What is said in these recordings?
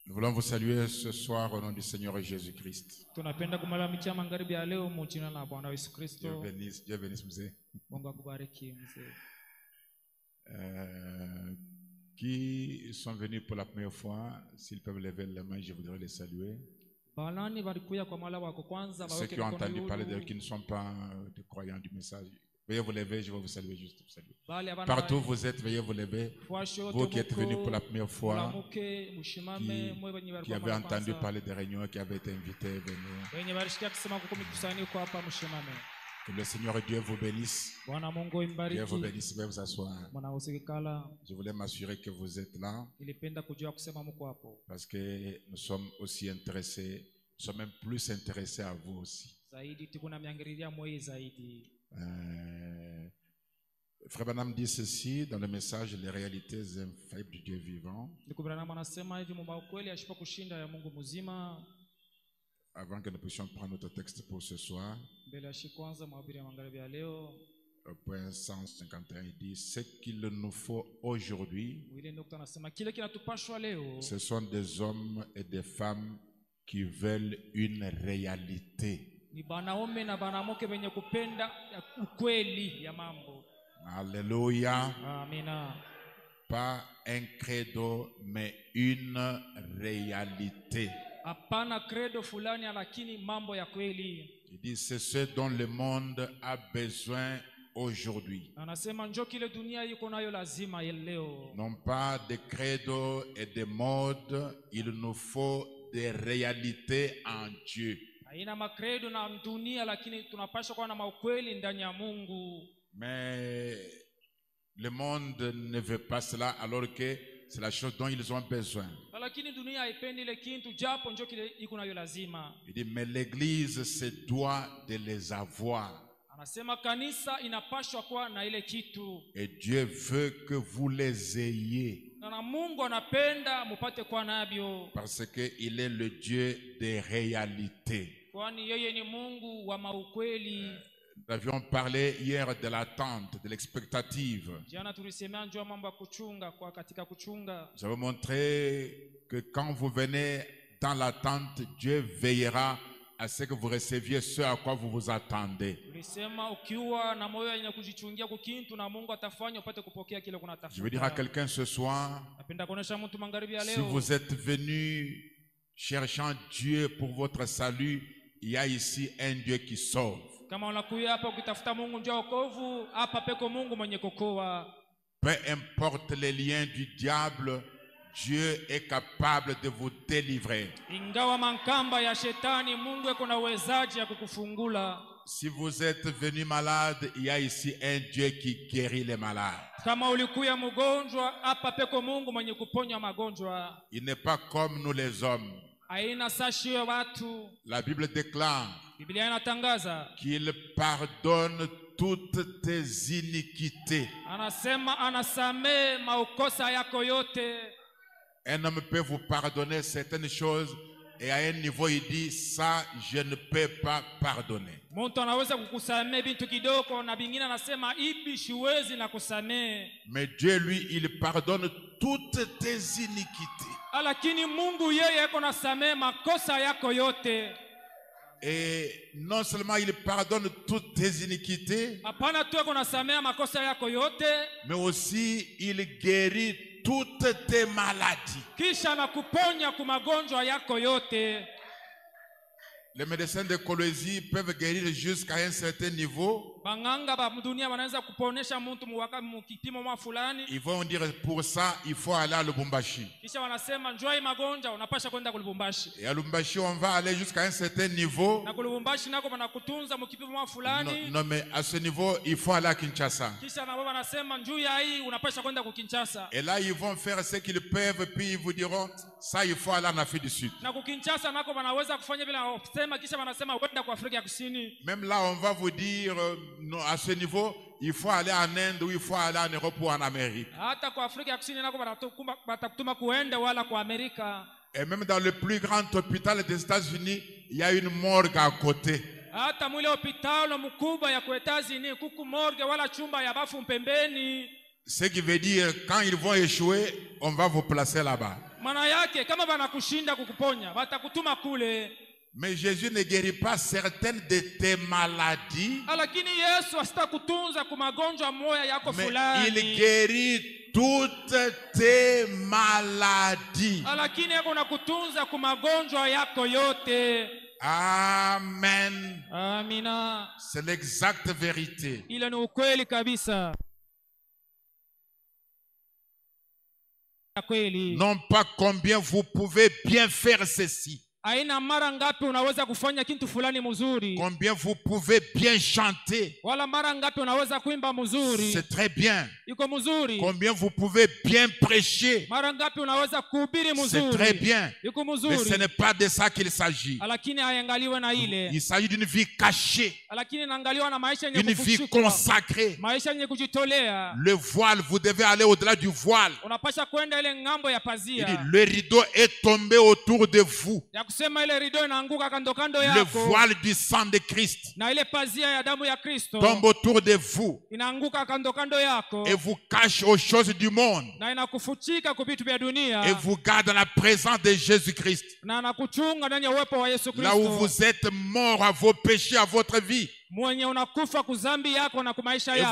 Nous voulons vous saluer ce soir au nom du Seigneur Jésus-Christ. Dieu bénisse, mzee. Qui sont venus pour la première fois, s'ils peuvent lever les mains, je voudrais les saluer. Ceux qui ont entendu parler d'eux, qui ne sont pas des croyants du message, veuillez vous lever, je vais vous saluer juste. Vous saluer. Partout où vous êtes, veuillez vous lever. Vous qui êtes venus pour la première fois, qui avez entendu parler des réunions, qui avez été invités, venez. Que le Seigneur Dieu vous bénisse. Dieu vous bénisse, veuillez vous asseoir. Je voulais m'assurer que vous êtes là. Parce que nous sommes aussi intéressés, nous sommes même plus intéressés à vous aussi. Frère Branham dit ceci dans le message Les réalités infaillibles du Dieu vivant. Avant que nous puissions prendre notre texte pour ce soir, au point 151, il dit: ce qu'il nous faut aujourd'hui, ce sont des hommes et des femmes qui veulent une réalité. Alléluia. Amina. Pas un credo, mais une réalité. Il dit: c'est ce dont le monde a besoin aujourd'hui. Non pas de credo et de modes, il nous faut des réalités en Dieu. Mais le monde ne veut pas cela, alors que c'est la chose dont ils ont besoin. Il dit: mais l'Église se doit de les avoir. Et Dieu veut que vous les ayez. Parce qu'il est le Dieu des réalités. Nous avions parlé hier de l'attente, de l'expectative. Nous avons montré que quand vous venez dans l'attente, Dieu veillera à ce que vous receviez ce à quoi vous vous attendez. Je veux dire à quelqu'un ce soir, si vous êtes venu cherchant Dieu pour votre salut, il y a ici un Dieu qui sauve. Peu importe les liens du diable, Dieu est capable de vous délivrer. Si vous êtes venu malade, il y a ici un Dieu qui guérit les malades. Il n'est pas comme nous les hommes. La Bible déclare qu'il pardonne toutes tes iniquités. Un homme peut vous pardonner certaines choses et à un niveau il dit: ça je ne peux pas pardonner. Mais Dieu lui, il pardonne toutes tes iniquités. Et non seulement il pardonne toutes tes iniquités, mais aussi il guérit toutes tes maladies. Les médecins de Colosie peuvent guérir jusqu'à un certain niveau. Ils vont dire: pour ça, il faut aller à Lubumbashi. Et à Lubumbashi, on va aller jusqu'à un certain niveau. Non, mais à ce niveau, il faut aller à Kinshasa. Et là, ils vont faire ce qu'ils peuvent, puis ils vous diront: ça, il faut aller en Afrique du Sud. Même là, on va vous dire, non, à ce niveau, il faut aller en Inde ou il faut aller en Europe ou en Amérique. Et même dans le plus grand hôpital des États-Unis, il y a une morgue à côté. Ce qui veut dire, quand ils vont échouer, on va vous placer là-bas. Mais Jésus ne guérit pas certaines de tes maladies. Mais il guérit toutes tes maladies. Amen. C'est l'exacte vérité. Non pas combien vous pouvez bien faire ceci. Combien vous pouvez bien chanter. C'est très bien. Combien vous pouvez bien prêcher. C'est très bien. Mais ce n'est pas de ça qu'il s'agit. Il s'agit d'une vie cachée. Une vie consacrée. Le voile, vous devez aller au-delà du voile. Il dit, le rideau est tombé autour de vous. Le voile du sang de Christ tombe autour de vous et vous cache aux choses du monde et vous garde dans la présence de Jésus-Christ. Là où vous êtes mort à vos péchés, à votre vie, et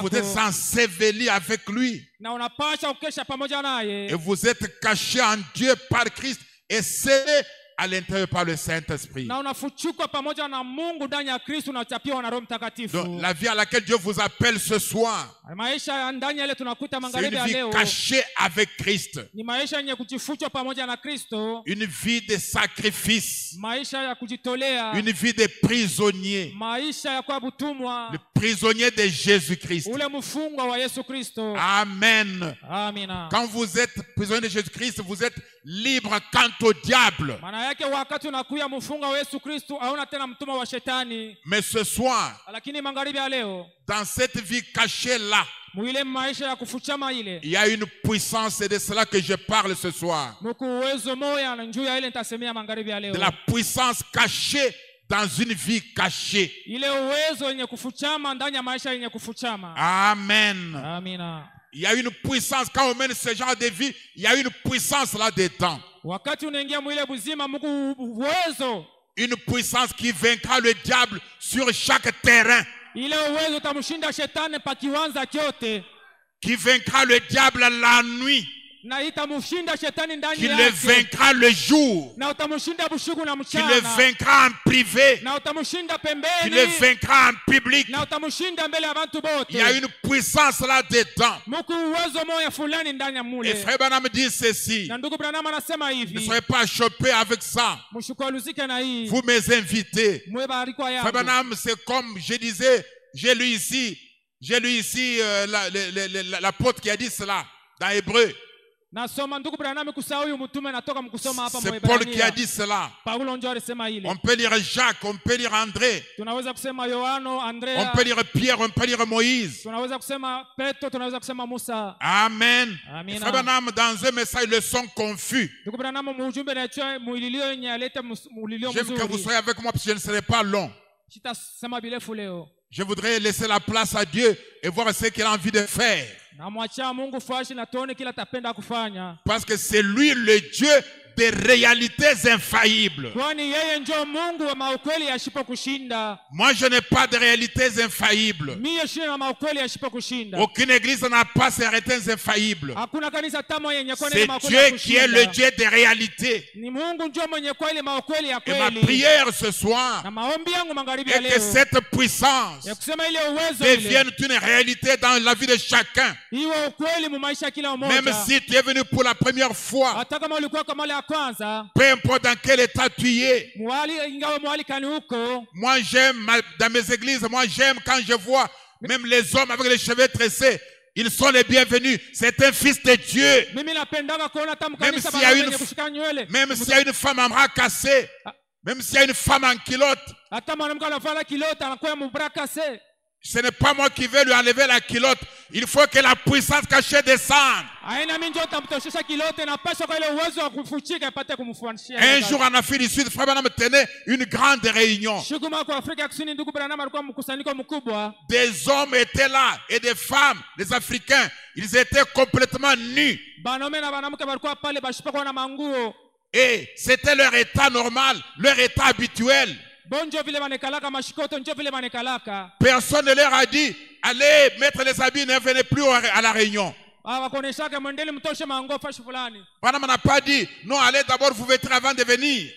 vous êtes enseveli avec lui, et vous êtes caché en Dieu par Christ et scellé à l'intérieur par le Saint-Esprit. Donc la vie à laquelle Dieu vous appelle ce soir, c'est une vie cachée avec Christ. Une vie de sacrifice. Une vie de prisonnier. Le prisonnier de Jésus-Christ. Amen. Quand vous êtes prisonnier de Jésus-Christ, vous êtes libre quant au diable. Mais ce soir, dans cette vie cachée-là, il y a une puissance, et de cela que je parle ce soir. De la puissance cachée dans une vie cachée. Amen. Il y a une puissance, quand on mène ce genre de vie, il y a une puissance là-dedans. Une puissance qui vaincra le diable sur chaque terrain. Qui vaincra le diable la nuit. Qui le vaincra le jour. Qui le vaincra en privé. Qui le vaincra en public. Il y a une puissance là-dedans. Et Frère Branham dit ceci: ne soyez pas chopés avec ça. Vous mes invités. Frère Branham, c'est comme je disais, j'ai lu ici l'apôtre qui a dit cela dans Hébreu. C'est Paul qui a dit cela. On peut lire Jacques, on peut lire André, on peut lire Pierre, on peut lire Moïse. Amen. Frère Branham, dans un message, ils sont confus. J'aime que vous soyez avec moi parce que je ne serai pas long. Je voudrais laisser la place à Dieu et voir ce qu'il a envie de faire. Parce que c'est lui le Dieu des réalités infaillibles. Moi, je n'ai pas de réalités infaillibles. Aucune église n'a pas ces réalités infaillibles. C'est Dieu qui est le Dieu des réalités. Et ma prière ce soir est que cette puissance devienne une réalité dans la vie de chacun. Même si tu es venu pour la première fois, peu importe dans quel état tu es. Moi j'aime, dans mes églises, moi j'aime quand je vois même les hommes avec les cheveux tressés. Ils sont les bienvenus. C'est un fils de Dieu. Même s'il y a une femme en bras cassé, même s'il y a une femme en culotte, Ce n'est pas moi qui vais lui enlever la culotte. Il faut que la puissance cachée descende. Un jour en Afrique du Sud, Frère Branham tenait une grande réunion. Des hommes étaient là et des femmes, des Africains. Ils étaient complètement nus. Et c'était leur état normal, leur état habituel. Personne ne leur a dit, allez mettre les habits, ne venez plus à la réunion. Branham n'a pas dit, non, allez d'abord vous vêtir avant de venir.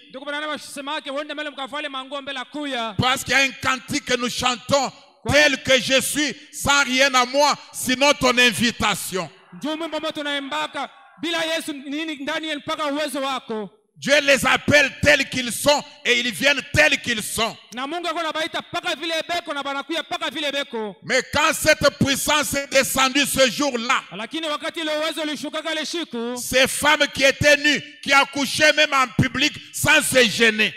Parce qu'il y a un cantique que nous chantons, tel que je suis, sans rien à moi, sinon ton invitation. Dieu les appelle tels qu'ils sont et ils viennent tels qu'ils sont. Mais quand cette puissance est descendue ce jour-là, ces femmes qui étaient nues, qui accouchaient même en public sans se gêner,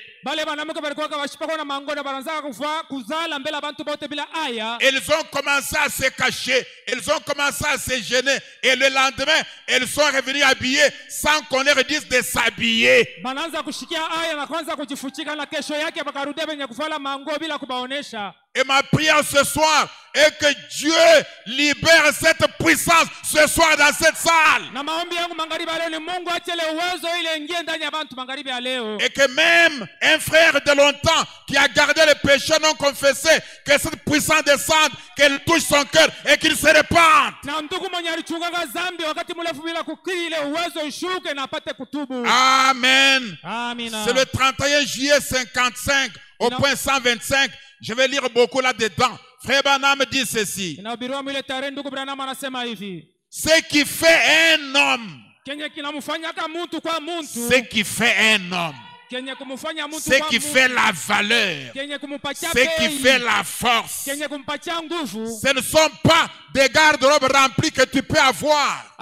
elles ont commencé à se cacher, elles ont commencé à se gêner, et le lendemain, elles sont revenues habillées sans qu'on leur dise de s'habiller. Et ma prière ce soir est que Dieu libère cette puissance ce soir dans cette salle. Et que même un frère de longtemps qui a gardé le péché non confessé, que cette puissance descende, qu'elle touche son cœur et qu'il se répande. Amen. C'est le 31 juillet 55 au point 125. Je vais lire beaucoup là-dedans. Frère Branham dit ceci. Ce qui fait un homme. Ce qui fait un homme. Ce qui fait la valeur. Ce qui fait la force. Ce ne sont pas des garde-robes remplis que tu peux avoir.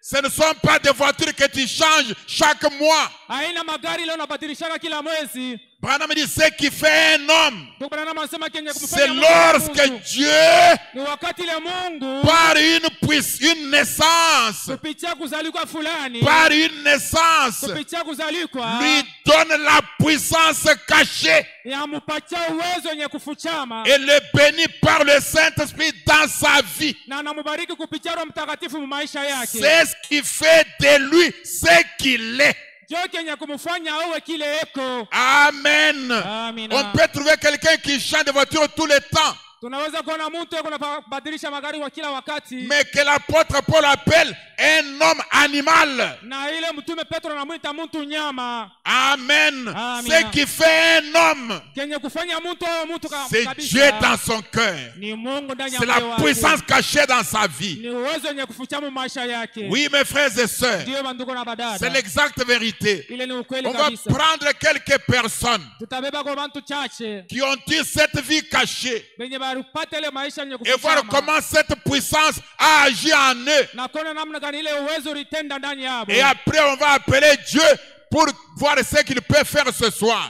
Ce ne sont pas des voitures que tu changes chaque mois. Branham dit ce qui fait un homme, c'est lorsque Dieu, par une naissance, lui donne la puissance cachée et le bénit par le Saint-Esprit dans sa vie. C'est ce qui fait de lui ce qu'il est. Amen. On peut trouver quelqu'un qui chante des voitures tout le temps, mais que l'apôtre Paul appelle un homme animal. Amen. Ce qui fait un homme, c'est Dieu dans son cœur. C'est la puissance cachée dans sa vie. Oui, mes frères et sœurs, c'est l'exacte vérité. On va prendre quelques personnes qui ont eu cette vie cachée et voir comment cette puissance a agi en eux. Et après on va appeler Dieu pour voir ce qu'il peut faire ce soir.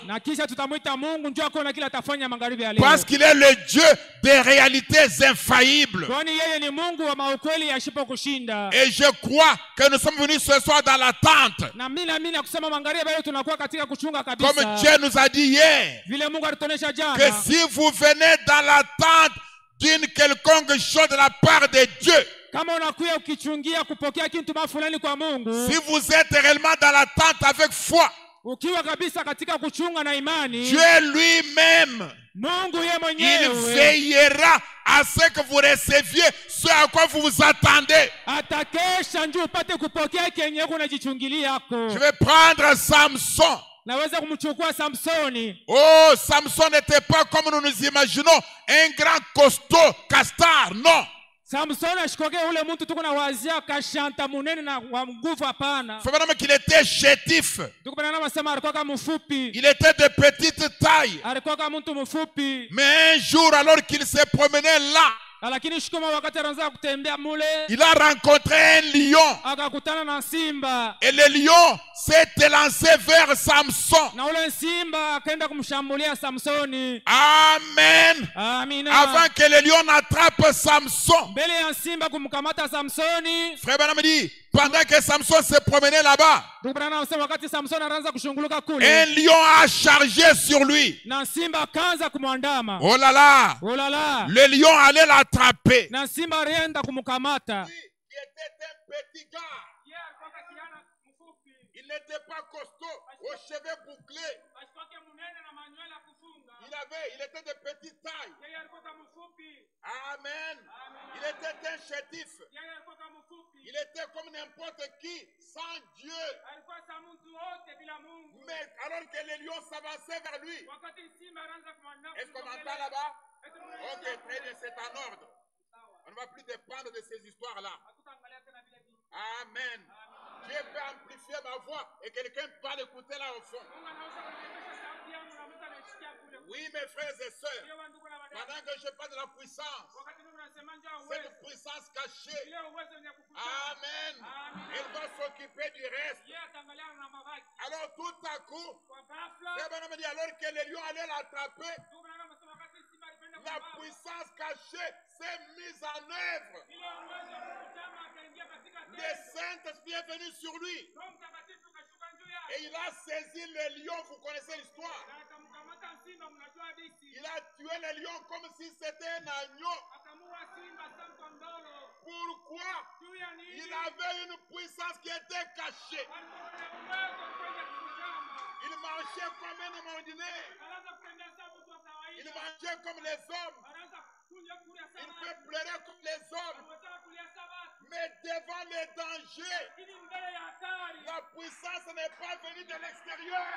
Parce qu'il est le Dieu des réalités infaillibles. Et je crois que nous sommes venus ce soir dans l'attente. Comme Dieu nous a dit hier, que si vous venez dans l'attente d'une quelconque chose de la part de Dieu, si vous êtes réellement dans l'attente avec foi, Dieu lui-même, il veillera à ce que vous receviez ce à quoi vous vous attendez. Je vais prendre Samson. Oh, Samson n'était pas comme nous nous imaginons, un grand costaud castar, non. Faut qu'il était chétif. Il était de petite taille. Mais un jour, alors qu'il se promenait là, Il a rencontré un lion. Et le lion s'est élancé vers Samson. Amen. Avant que le lion n'attrape Samson. Frère Branham dit, pendant que Samson se promenait là-bas, un lion a chargé sur lui. Oh là là. Le lion allait l'attraper. Lui, qui était un petit gars. Il n'était pas costaud, aux cheveux bouclés. Il était de petite taille. Amen. Il était un chétif. Il était comme n'importe qui, sans Dieu. Mais alors que les lions s'avançaient vers lui. Est-ce qu'on entend là-bas? Ok, très bien, c'est en ordre. On ne va plus dépendre de ces histoires-là. Amen. Dieu peut amplifier ma voix et quelqu'un va l'écouter là au fond. Oui, mes frères et sœurs, pendant que je parle de la puissance, cette puissance cachée, amen, elle va s'occuper du reste. Alors tout à coup, alors que les lions allaient l'attraper, la puissance cachée s'est mise en œuvre. Le Saint-Esprit est venu sur lui. Et il a saisi le lion, vous connaissez l'histoire. Il a tué le lion comme si c'était un agneau. Pourquoi? Il avait une puissance qui était cachée. Il marchait comme un homme ordinaire. Il marchait comme les hommes. Il peut pleurer comme les hommes. Mais devant les dangers, la puissance n'est pas venue de l'extérieur.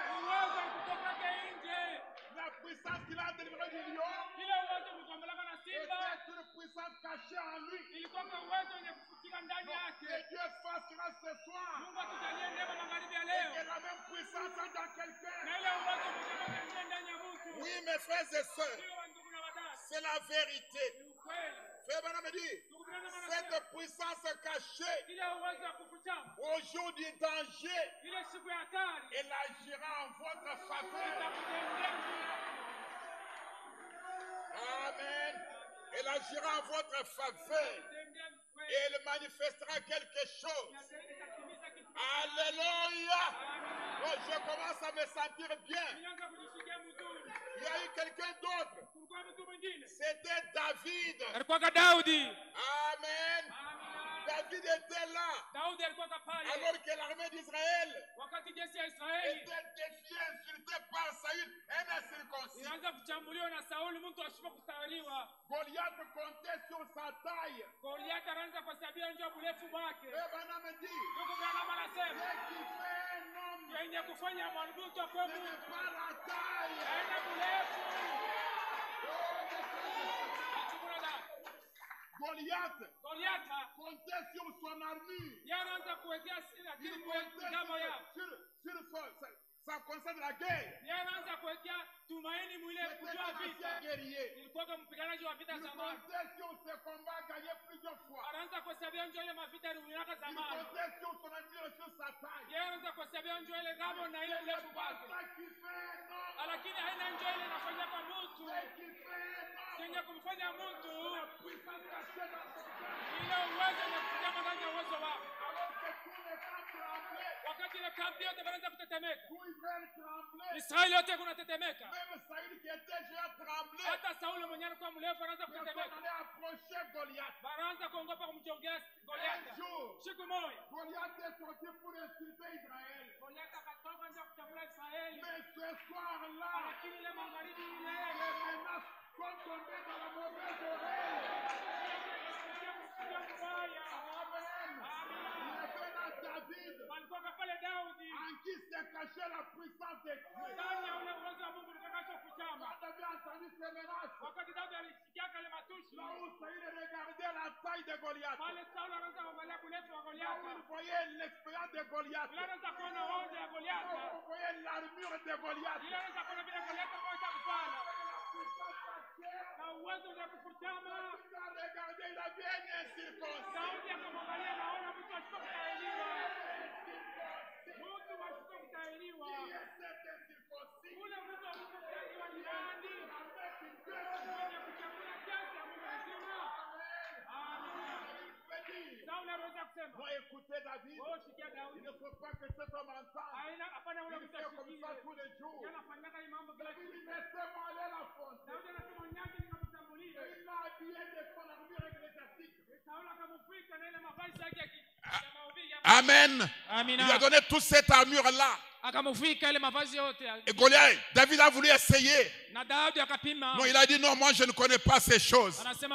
La puissance qu'il a délivrée du lion était une puissance cachée en lui. Que Dieu fasse grâce ce soir. Et que la même puissance soit dans quelqu'un. Oui, mes frères et sœurs, c'est la vérité. Frère Branham dit, cette puissance cachée, au jour du danger, elle agira en votre faveur. Amen. Elle agira en votre faveur. Et elle manifestera quelque chose. Alléluia. Oh, je commence à me sentir bien. Il y a eu quelqu'un d'autre. C'était David. Amen. David était là. Alors que l'armée d'Israël était défiée, insultée par Saül, un incirconcis. Goliath comptait sur sa taille. Et Branham dit, ce qui fait un homme, ce n'est pas la taille. Goliath comptait sur son armure. Il comptait sur sa connaissance de la guerre. C'était un ancien guerrier. Il comptait sur ses combats gagnés plusieurs fois. Il comptait sur son armure et sur sa taille. C'est pas ça qui fait un homme. Chenye kumfanya mtu wakati ile kambi yote wanaanza kutetemeka. Israeli yote kunatetemeka. Hata Sauli mwenyewe alikuwa mrefu anaanza kutetemeka. Wanaanza kuogopa kumchongea Goliath. Siku moja Goliath akatoka nje kuchambua Israeli. Lakini ile magharibi ile sont tombés dans la mauvaise oreille. David, en qui s'est cachée la puissance de Dieu. Quand David a entendu ces menaces, là où Saül regardait la taille de Goliath, là où il voyait l'expérience de Goliath, là où il voyait l'armure de Goliath, Moi, écoutez David, il ne faut pas que cet homme entende. Il fait comme ça tous les jours. David dit, laissez-moi aller à la fontaine. Il l'a habillé de son armure ecclésiastique. Amen. Il lui a donné toute cette armure-là. Et Goliath, David a voulu essayer. Non, il a dit non, moi je ne connais pas ces choses. Je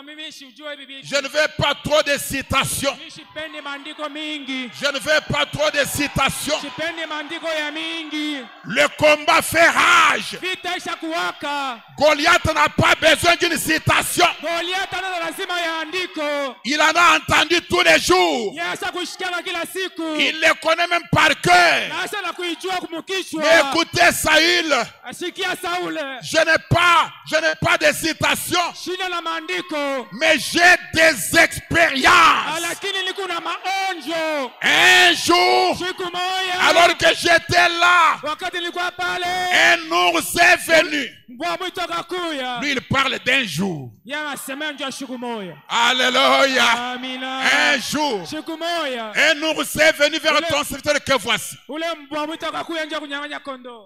ne veux pas trop de citations. Je ne veux pas trop de citations. Le combat fait rage. Goliath n'a pas besoin d'une citation. Il en a entendu tous les jours. Il les connaît même par cœur. Mais écoutez Saül, je n'ai pas de citations, mais j'ai des expériences. Un jour, alors que j'étais là, un ours est venu. Lui, il parle d'un jour. Alléluia. Un jour, un ours est venu vers ton serviteur que voici.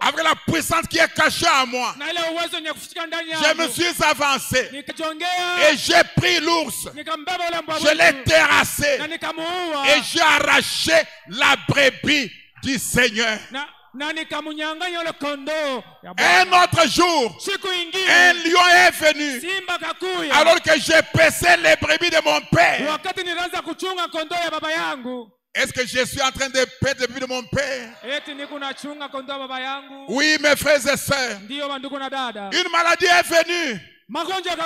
Avec la puissance qui est cachée en moi, je me suis avancé et j'ai pris l'ours. Je l'ai terrassé et j'ai arraché la brebis du Seigneur. Un autre jour, un lion est venu alors que j'ai paissé les brebis de mon père. Est-ce que je suis en train de paître les brebis de mon père? Oui, mes frères et sœurs. Une maladie est venue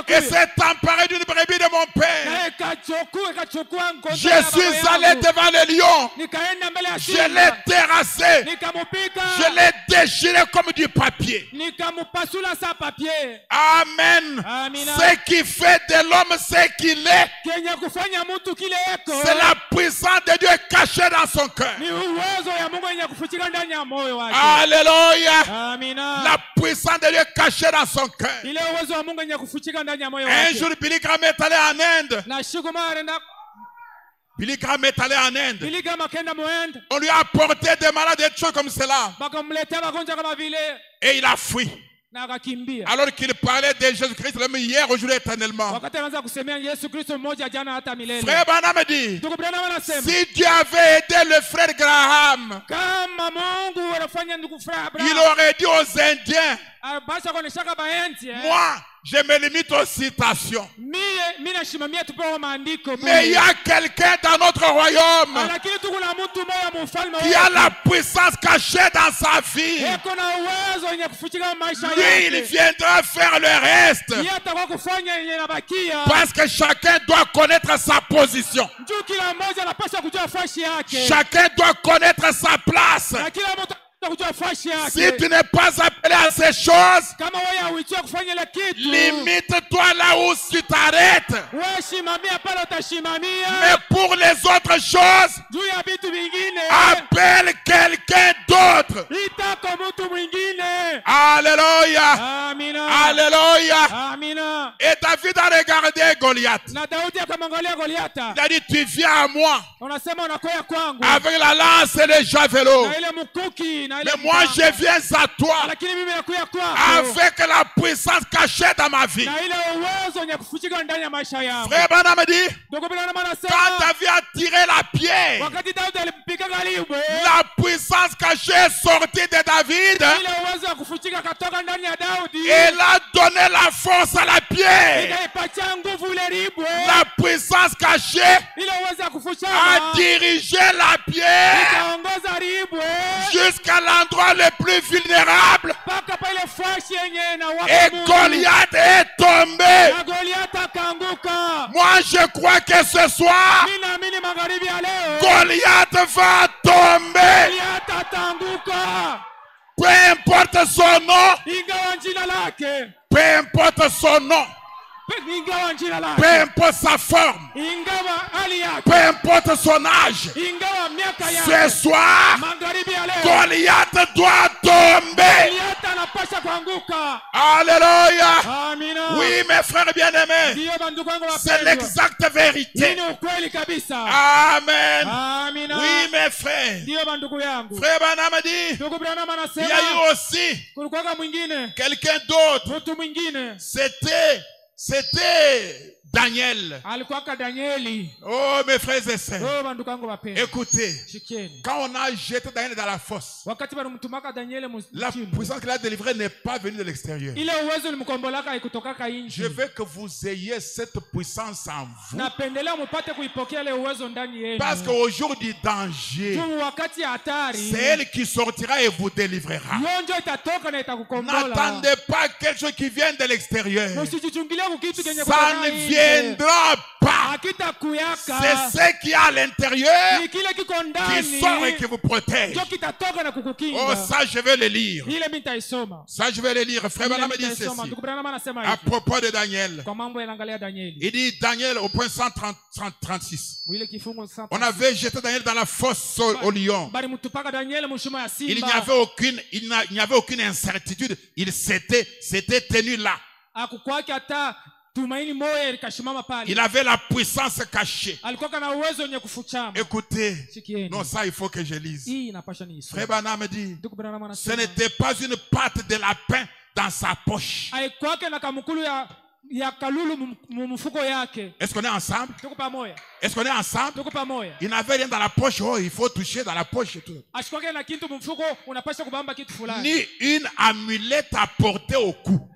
et s'est emparée d'une brebis de mon père. Je suis allé devant le lion. Je l'ai terrassé. Je l'ai déchiré comme du papier. Amen. Ce qui fait de l'homme ce qu'il est, c'est la puissance de Dieu cachée dans son cœur. Alléluia. La puissance de Dieu cachée dans son cœur. Un jour, Billy Graham est allé en Inde. Billy Graham est allé en Inde. On lui a apporté des malades, des choses comme cela. Et il a fui. Alors qu'il parlait de Jésus-Christ le même hier, aujourd'hui, éternellement. Frère Branham dit, si Dieu avait aidé le frère Graham, il aurait dit aux Indiens, moi, je me limite aux citations. Mais il y a quelqu'un dans notre royaume qui a la puissance cachée dans sa vie. Lui, il viendra faire le reste. Parce que chacun doit connaître sa position. Chacun doit connaître sa place. Si tu n'es pas appelé à ces choses, limite-toi là où tu t'arrêtes. Mais pour les autres choses, appelle quelqu'un d'autre. Alléluia. Alléluia. Et David a regardé Goliath. Il a dit, tu viens à moi avec la lance et le javelot. Mais moi je viens à toi avec la puissance cachée dans ma vie. Frère Branham dit, quand David a tiré la pierre, la puissance cachée est sortie de David. Elle a donné la force à la pierre. La puissance cachée a dirigé la pierre jusqu'à l'endroit le plus vulnérable. Et Goliath est tombé. Moi je crois que ce soir, Goliath va tomber. Peu importe son nom. Peu importe son nom. Peu importe sa forme. Peu importe son âge. Ce soir, Goliath doit tomber. Alléluia. Oui, mes frères bien-aimés. C'est l'exacte vérité. Amen. Oui, mes frères. Frère Branham dit, il y a eu aussi quelqu'un d'autre. C'était Daniel. Oh, mes frères et sœurs. Écoutez, quand on a jeté Daniel dans la fosse, la puissance qu'il a délivrée n'est pas venue de l'extérieur. Je veux que vous ayez cette puissance en vous. Parce qu'au jour du danger, c'est elle qui sortira et vous délivrera. N'attendez pas quelque chose qui vient de l'extérieur. Ça ne viendra pas. C'est ce qui est à l'intérieur qui sort et qui vous protège. Oh, ça je vais le lire. Ça je vais le lire. Frère Branham dit ceci à propos de Daniel. Il dit Daniel au point 136. On avait jeté Daniel dans la fosse au lion. Il n'y avait aucune incertitude. Il s'était tenu là. Il avait la puissance cachée. Écoutez, non, ça il faut que je lise. Frère Branham dit, ce n'était pas une patte de lapin dans sa poche. Est-ce qu'on est ensemble? Est-ce qu'on est ensemble? Il n'avait rien dans la poche. Oh, il faut toucher dans la poche et tout. Ni une amulette à porter au cou.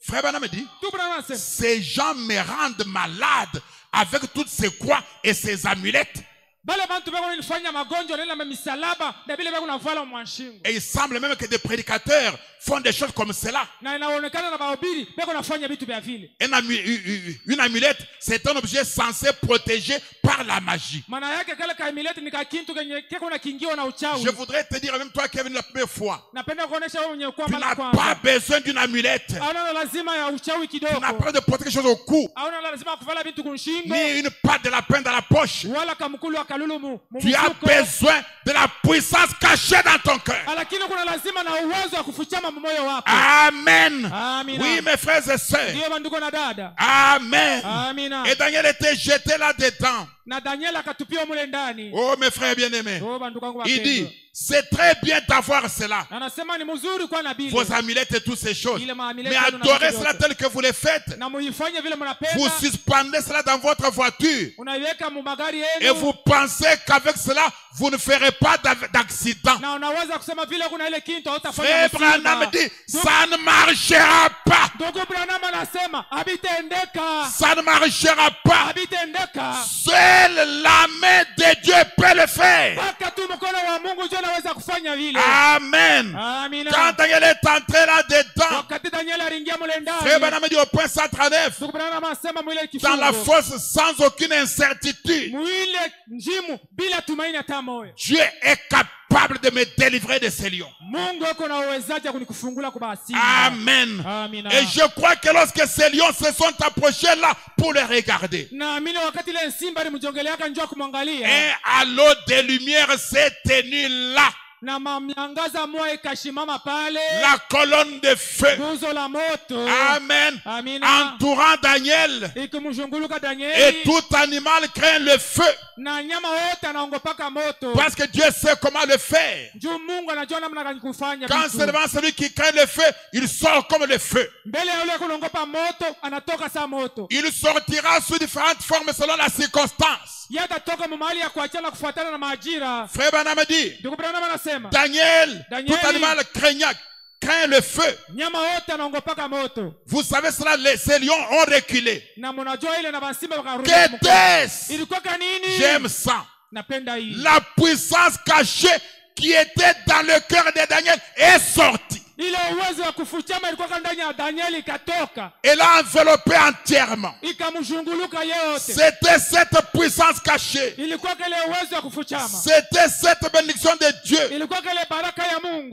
Frère Branham dit, ces gens me rendent malade avec toutes ces croix et ces amulettes. Et il semble même que des prédicateurs font des choses comme cela. Une amulette, c'est un objet censé protéger par la magie. Je voudrais te dire, même toi qui es venu la première fois, tu n'as pas besoin d'une amulette. Tu n'as pas de protéger quelque chose au cou, ni une patte de lapin dans la poche. Tu as besoin de la puissance cachée dans ton cœur. Amen. Oui, mes frères et sœurs. Amen. Et Daniel était jeté là-dedans. Oh, mes frères bien-aimés. Il dit, c'est très bien d'avoir cela, vos amulettes et toutes ces choses, mais adorez cela tel que vous les faites. Vous suspendez cela dans votre voiture et vous pensez qu'avec cela vous ne ferez pas d'accident. Frère Branham dit, ça ne marchera pas. Ça ne marchera pas. Seule la main de Dieu peut le faire. Amen. Quand Daniel est entré là-dedans, Frère Branham dit au point 139, dans la fosse sans aucune incertitude, Dieu est capable de me délivrer de ces lions. Amen. Et je crois que lorsque ces lions se sont approchés là pour les regarder, et à l'eau des lumières s'est tenue là. La colonne de feu. Amen. Entourant Daniel. Et tout animal craint le feu. Parce que Dieu sait comment le faire. Quand c'est devant celui qui craint le feu, il sort comme le feu. Il sortira sous différentes formes selon la circonstance. Frère Branham dit, Daniel, tout animal craint le feu. Vous savez cela, ces lions ont reculé. Qu'était-ce? J'aime ça. La puissance cachée qui était dans le cœur de Daniel est sortie. Et l'a enveloppé entièrement. C'était cette puissance cachée. C'était cette bénédiction de Dieu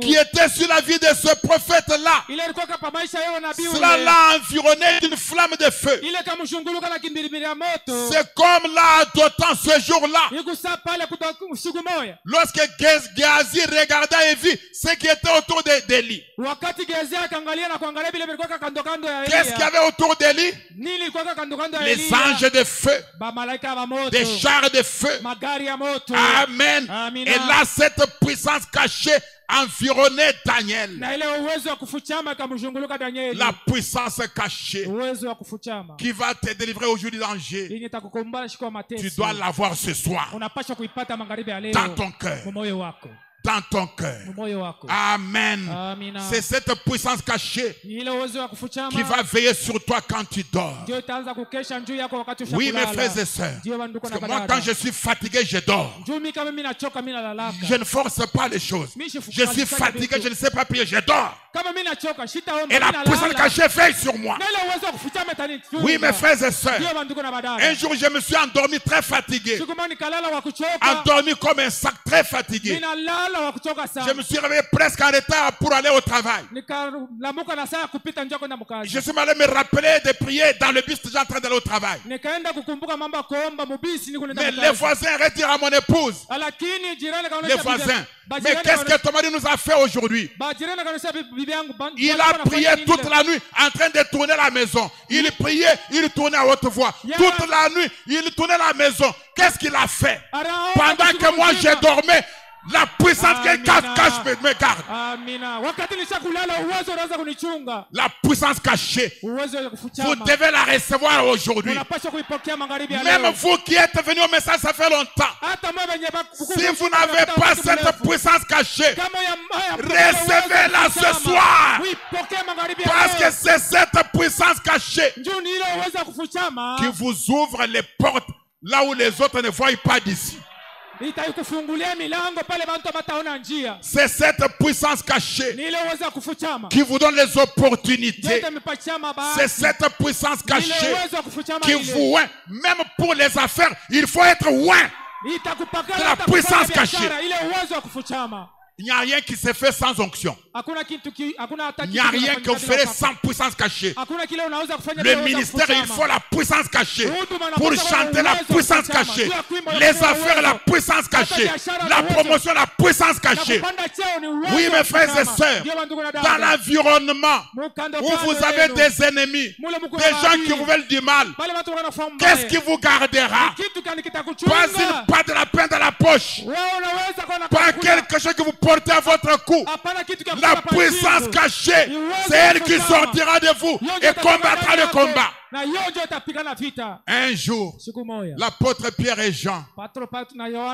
qui était sur la vie de ce prophète-là. Cela l'a environné d'une flamme de feu. C'est comme là, d'autant ce jour-là, lorsque Géasi regarda et vit ce qui était autour d'Élie. Qu'est-ce qu'il y avait autour d'Élie? Les anges de feu, des chars de feu. Amen. Et là, cette puissance cachée environnait Daniel. La puissance cachée qui va te délivrer aujourd'hui du danger. Tu dois l'avoir ce soir dans ton cœur. Dans ton cœur. Amen. C'est cette puissance cachée qui va veiller sur toi quand tu dors. Oui, mes frères et sœurs. Parce que moi, quand je suis fatigué, je dors. Je ne force pas les choses. Je suis fatigué, je ne sais pas prier, je dors. Et la puissance cachée veille sur moi. Oui, mes frères et sœurs. Un jour, je me suis endormi très fatigué. Endormi comme un sac, très fatigué. Je me suis réveillé presque en retard pour aller au travail. Je suis allé me rappeler de prier dans le bus, déjà en train d'aller au travail. Mais les voisins retirent à mon épouse. Les voisins. Mais qu'est-ce que ton mari nous a fait aujourd'hui? Il a prié toute la nuit en train de tourner la maison. Il priait, il tournait à haute voix. Toute la nuit, il tournait la maison. Qu'est-ce qu'il a fait? Pendant que moi je dormais, la puissance qui cache me garde. La puissance cachée, vous devez la recevoir aujourd'hui. Même vous qui êtes venus au message, ça fait longtemps. Si vous n'avez pas cette puissance cachée, recevez-la ce soir. Parce que c'est cette puissance cachée qui vous ouvre les portes là où les autres ne voient pas d'ici. C'est cette puissance cachée qui vous donne les opportunités. C'est cette puissance cachée qui vous oint. Même pour les affaires, il faut être oint. C'est la puissance cachée. Il n'y a rien qui se fait sans onction. Il n'y a rien que vous ferez sans puissance cachée. Le ministère, il faut la puissance cachée. Pour chanter, la puissance cachée. Les affaires, la puissance cachée. La promotion, la puissance cachée. Oui, mes frères et sœurs, dans l'environnement où vous avez des ennemis, des gens qui vous veulent du mal, qu'est-ce qui vous gardera? Pas une patte de la peine dans la poche. Pas quelque chose que vous portez à votre cou. La puissance cachée, c'est elle qui sortira de vous et combattra le combat. Un jour, l'apôtre Pierre et Jean,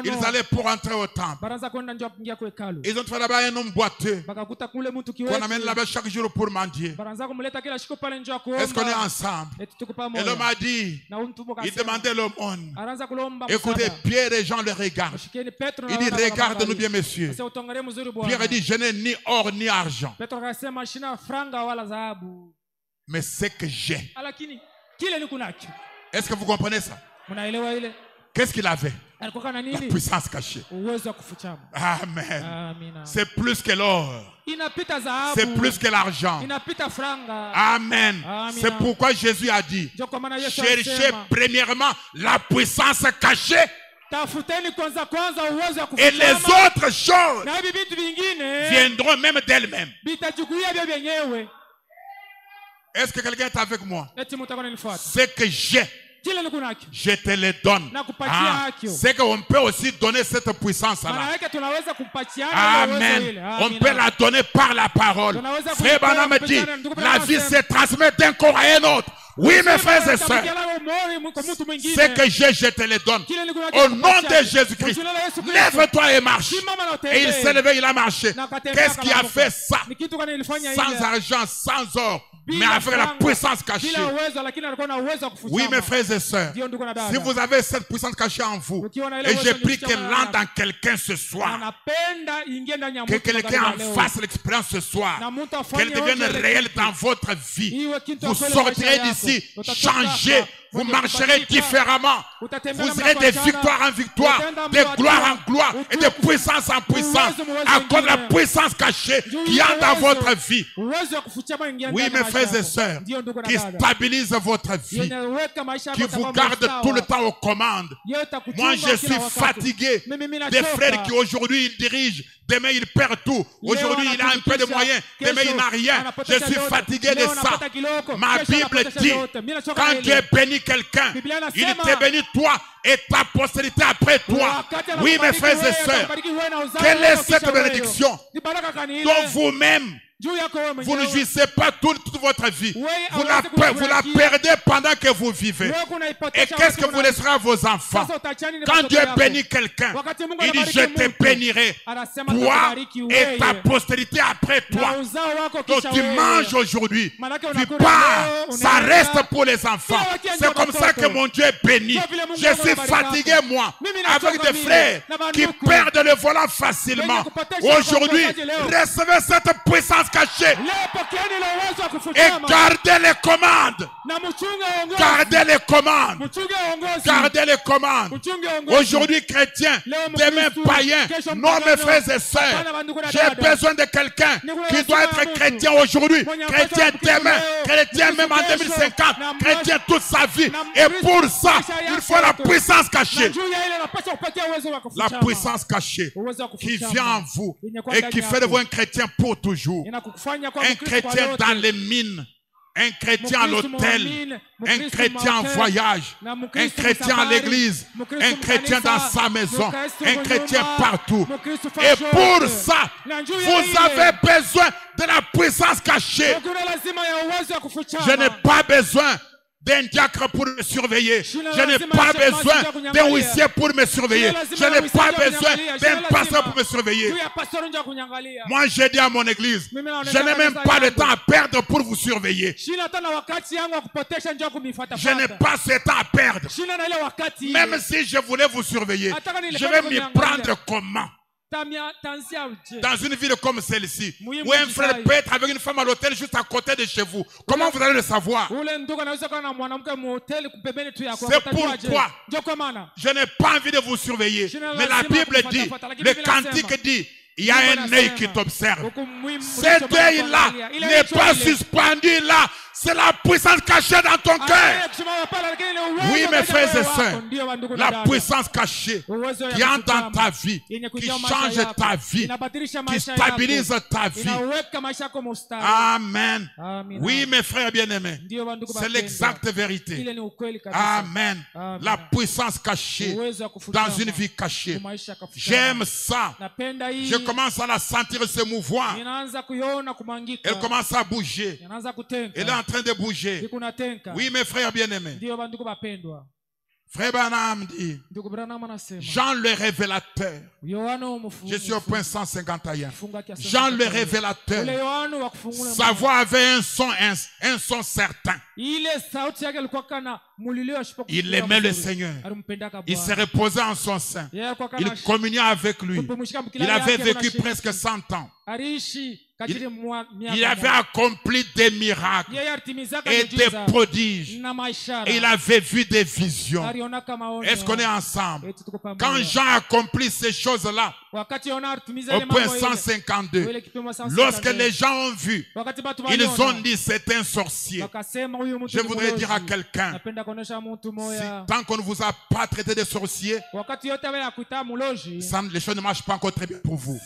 ils allaient pour entrer au temple. Ils ont fait là-bas un homme boiteux qu'on amène là-bas chaque jour pour mendier. Est-ce qu'on est ensemble? Et l'homme a dit, il demandait l'aumône. Écoutez, Pierre et Jean le regardent. Il dit, regarde-nous bien, messieurs. Pierre dit, je n'ai ni or ni argent. Mais c'est que j'ai. Est-ce que vous comprenez ça? Qu'est-ce qu'il avait? La puissance cachée. Amen. C'est plus que l'or. C'est plus que l'argent. Amen. C'est pourquoi Jésus a dit, cherchez premièrement la puissance cachée. Et les autres choses viendront même d'elles-mêmes. Est-ce que quelqu'un est avec moi? Ce que j'ai, je te le donne. C'est qu'on peut aussi donner cette puissance-là. Amen. On peut la donner par la parole. Frère Branham me dit, la vie se transmet d'un corps à un autre. Oui, mes frères et sœurs, ce que j'ai, je te le donne. Au nom de Jésus-Christ, lève-toi et marche. Et il s'est levé, il a marché. Qu'est-ce qui a fait ça? Sans argent, sans or, mais avec la puissance cachée. Oui, mes frères et sœurs, si vous avez cette puissance cachée en vous, et j'ai pris qu'elle rentre dans quelqu'un ce soir, que quelqu'un en fasse l'expérience ce soir, qu'elle devienne réelle dans votre vie, vous sortirez d'ici, changez, vous marcherez différemment, vous irez de victoire en victoire, de gloire en gloire et de puissance en puissance, à cause de la puissance cachée qui entre dans votre vie. Oui, mes frères et sœurs, qui stabilise votre vie, qui vous garde tout le temps aux commandes. Moi, je suis fatigué des frères qui aujourd'hui ils dirigent, demain il perd tout. Aujourd'hui il a un peu de moyens, demain il n'a rien. Je suis fatigué de ça. Ma Bible dit, quand Dieu bénit quelqu'un, il te bénit toi et ta postérité après toi. Oui, mes frères et sœurs, quelle est cette bénédiction dont vous-même vous ne jouissez pas toute votre vie. Vous la perdez pendant que vous vivez. Et qu'est-ce que vous laisserez à vos enfants? Quand Dieu bénit quelqu'un, il dit je te bénirai, toi et ta postérité après toi. Donc tu manges aujourd'hui, tu pars, ça reste pour les enfants. C'est comme ça que mon Dieu est béni. Je suis fatigué moi, avec des frères qui perdent le volant facilement. Aujourd'hui, recevez cette puissance cachée et gardez les commandes. Gardez les commandes. Gardez les commandes. Aujourd'hui chrétien, demain païen. Non, mes frères et sœurs, j'ai besoin de quelqu'un qui doit être chrétien aujourd'hui, chrétien demain, chrétien même en 2050, chrétien toute sa vie. Et pour ça, il faut la puissance cachée. La puissance cachée qui vient en vous et qui fait de vous un chrétien pour toujours. Un chrétien dans les mines, un chrétien à l'hôtel, un chrétien en voyage, un chrétien à l'église, un chrétien dans sa maison, un chrétien partout. Et pour ça, vous avez besoin de la puissance cachée. Je n'ai pas besoin d'un diacre pour me surveiller. Je n'ai pas besoin d'un huissier pour me surveiller. Je n'ai pas besoin d'un pasteur pour me surveiller. Moi, j'ai dit à mon église, je n'ai même pas le temps à perdre pour vous surveiller. Je n'ai pas ce temps à perdre. Même si je voulais vous surveiller, je vais m'y prendre comment? Dans une ville comme celle-ci, où un frère peut être avec une femme à l'hôtel juste à côté de chez vous, comment vous allez le savoir? C'est pourquoi je n'ai pas envie de vous surveiller. Mais la Bible dit, le cantique dit, il y a un œil qui t'observe. Cet œil-là n'est pas suspendu là. C'est la puissance cachée dans ton cœur. Oui, mes frères et sœurs, la puissance cachée qui entre dans ta vie, qui change ta vie, qui stabilise ta vie. Amen. Oui, mes frères bien-aimés, c'est l'exacte vérité. Amen. La puissance cachée dans une vie cachée. J'aime ça. Je commence à la sentir se mouvoir. Elle commence à bouger. Elle est en train de bouger. Oui, mes frères bien-aimés. Frère Branham dit, Jean le révélateur. Je suis au point 151. Jean le révélateur. Sa voix avait un son certain. Il aimait le Seigneur. Il se reposait en son sein. Il communiait avec lui. Il avait vécu presque 100 ans. Il avait accompli des miracles et des prodiges. Et il avait vu des visions. Est-ce qu'on est ensemble? Quand Jean accomplit ces choses-là, au point 152, lorsque les gens ont vu, ils ont dit c'est un sorcier. Je voudrais dire à quelqu'un, tant qu'on ne vous a pas traité de sorcier, les choses ne marchent pas encore très bien pour vous.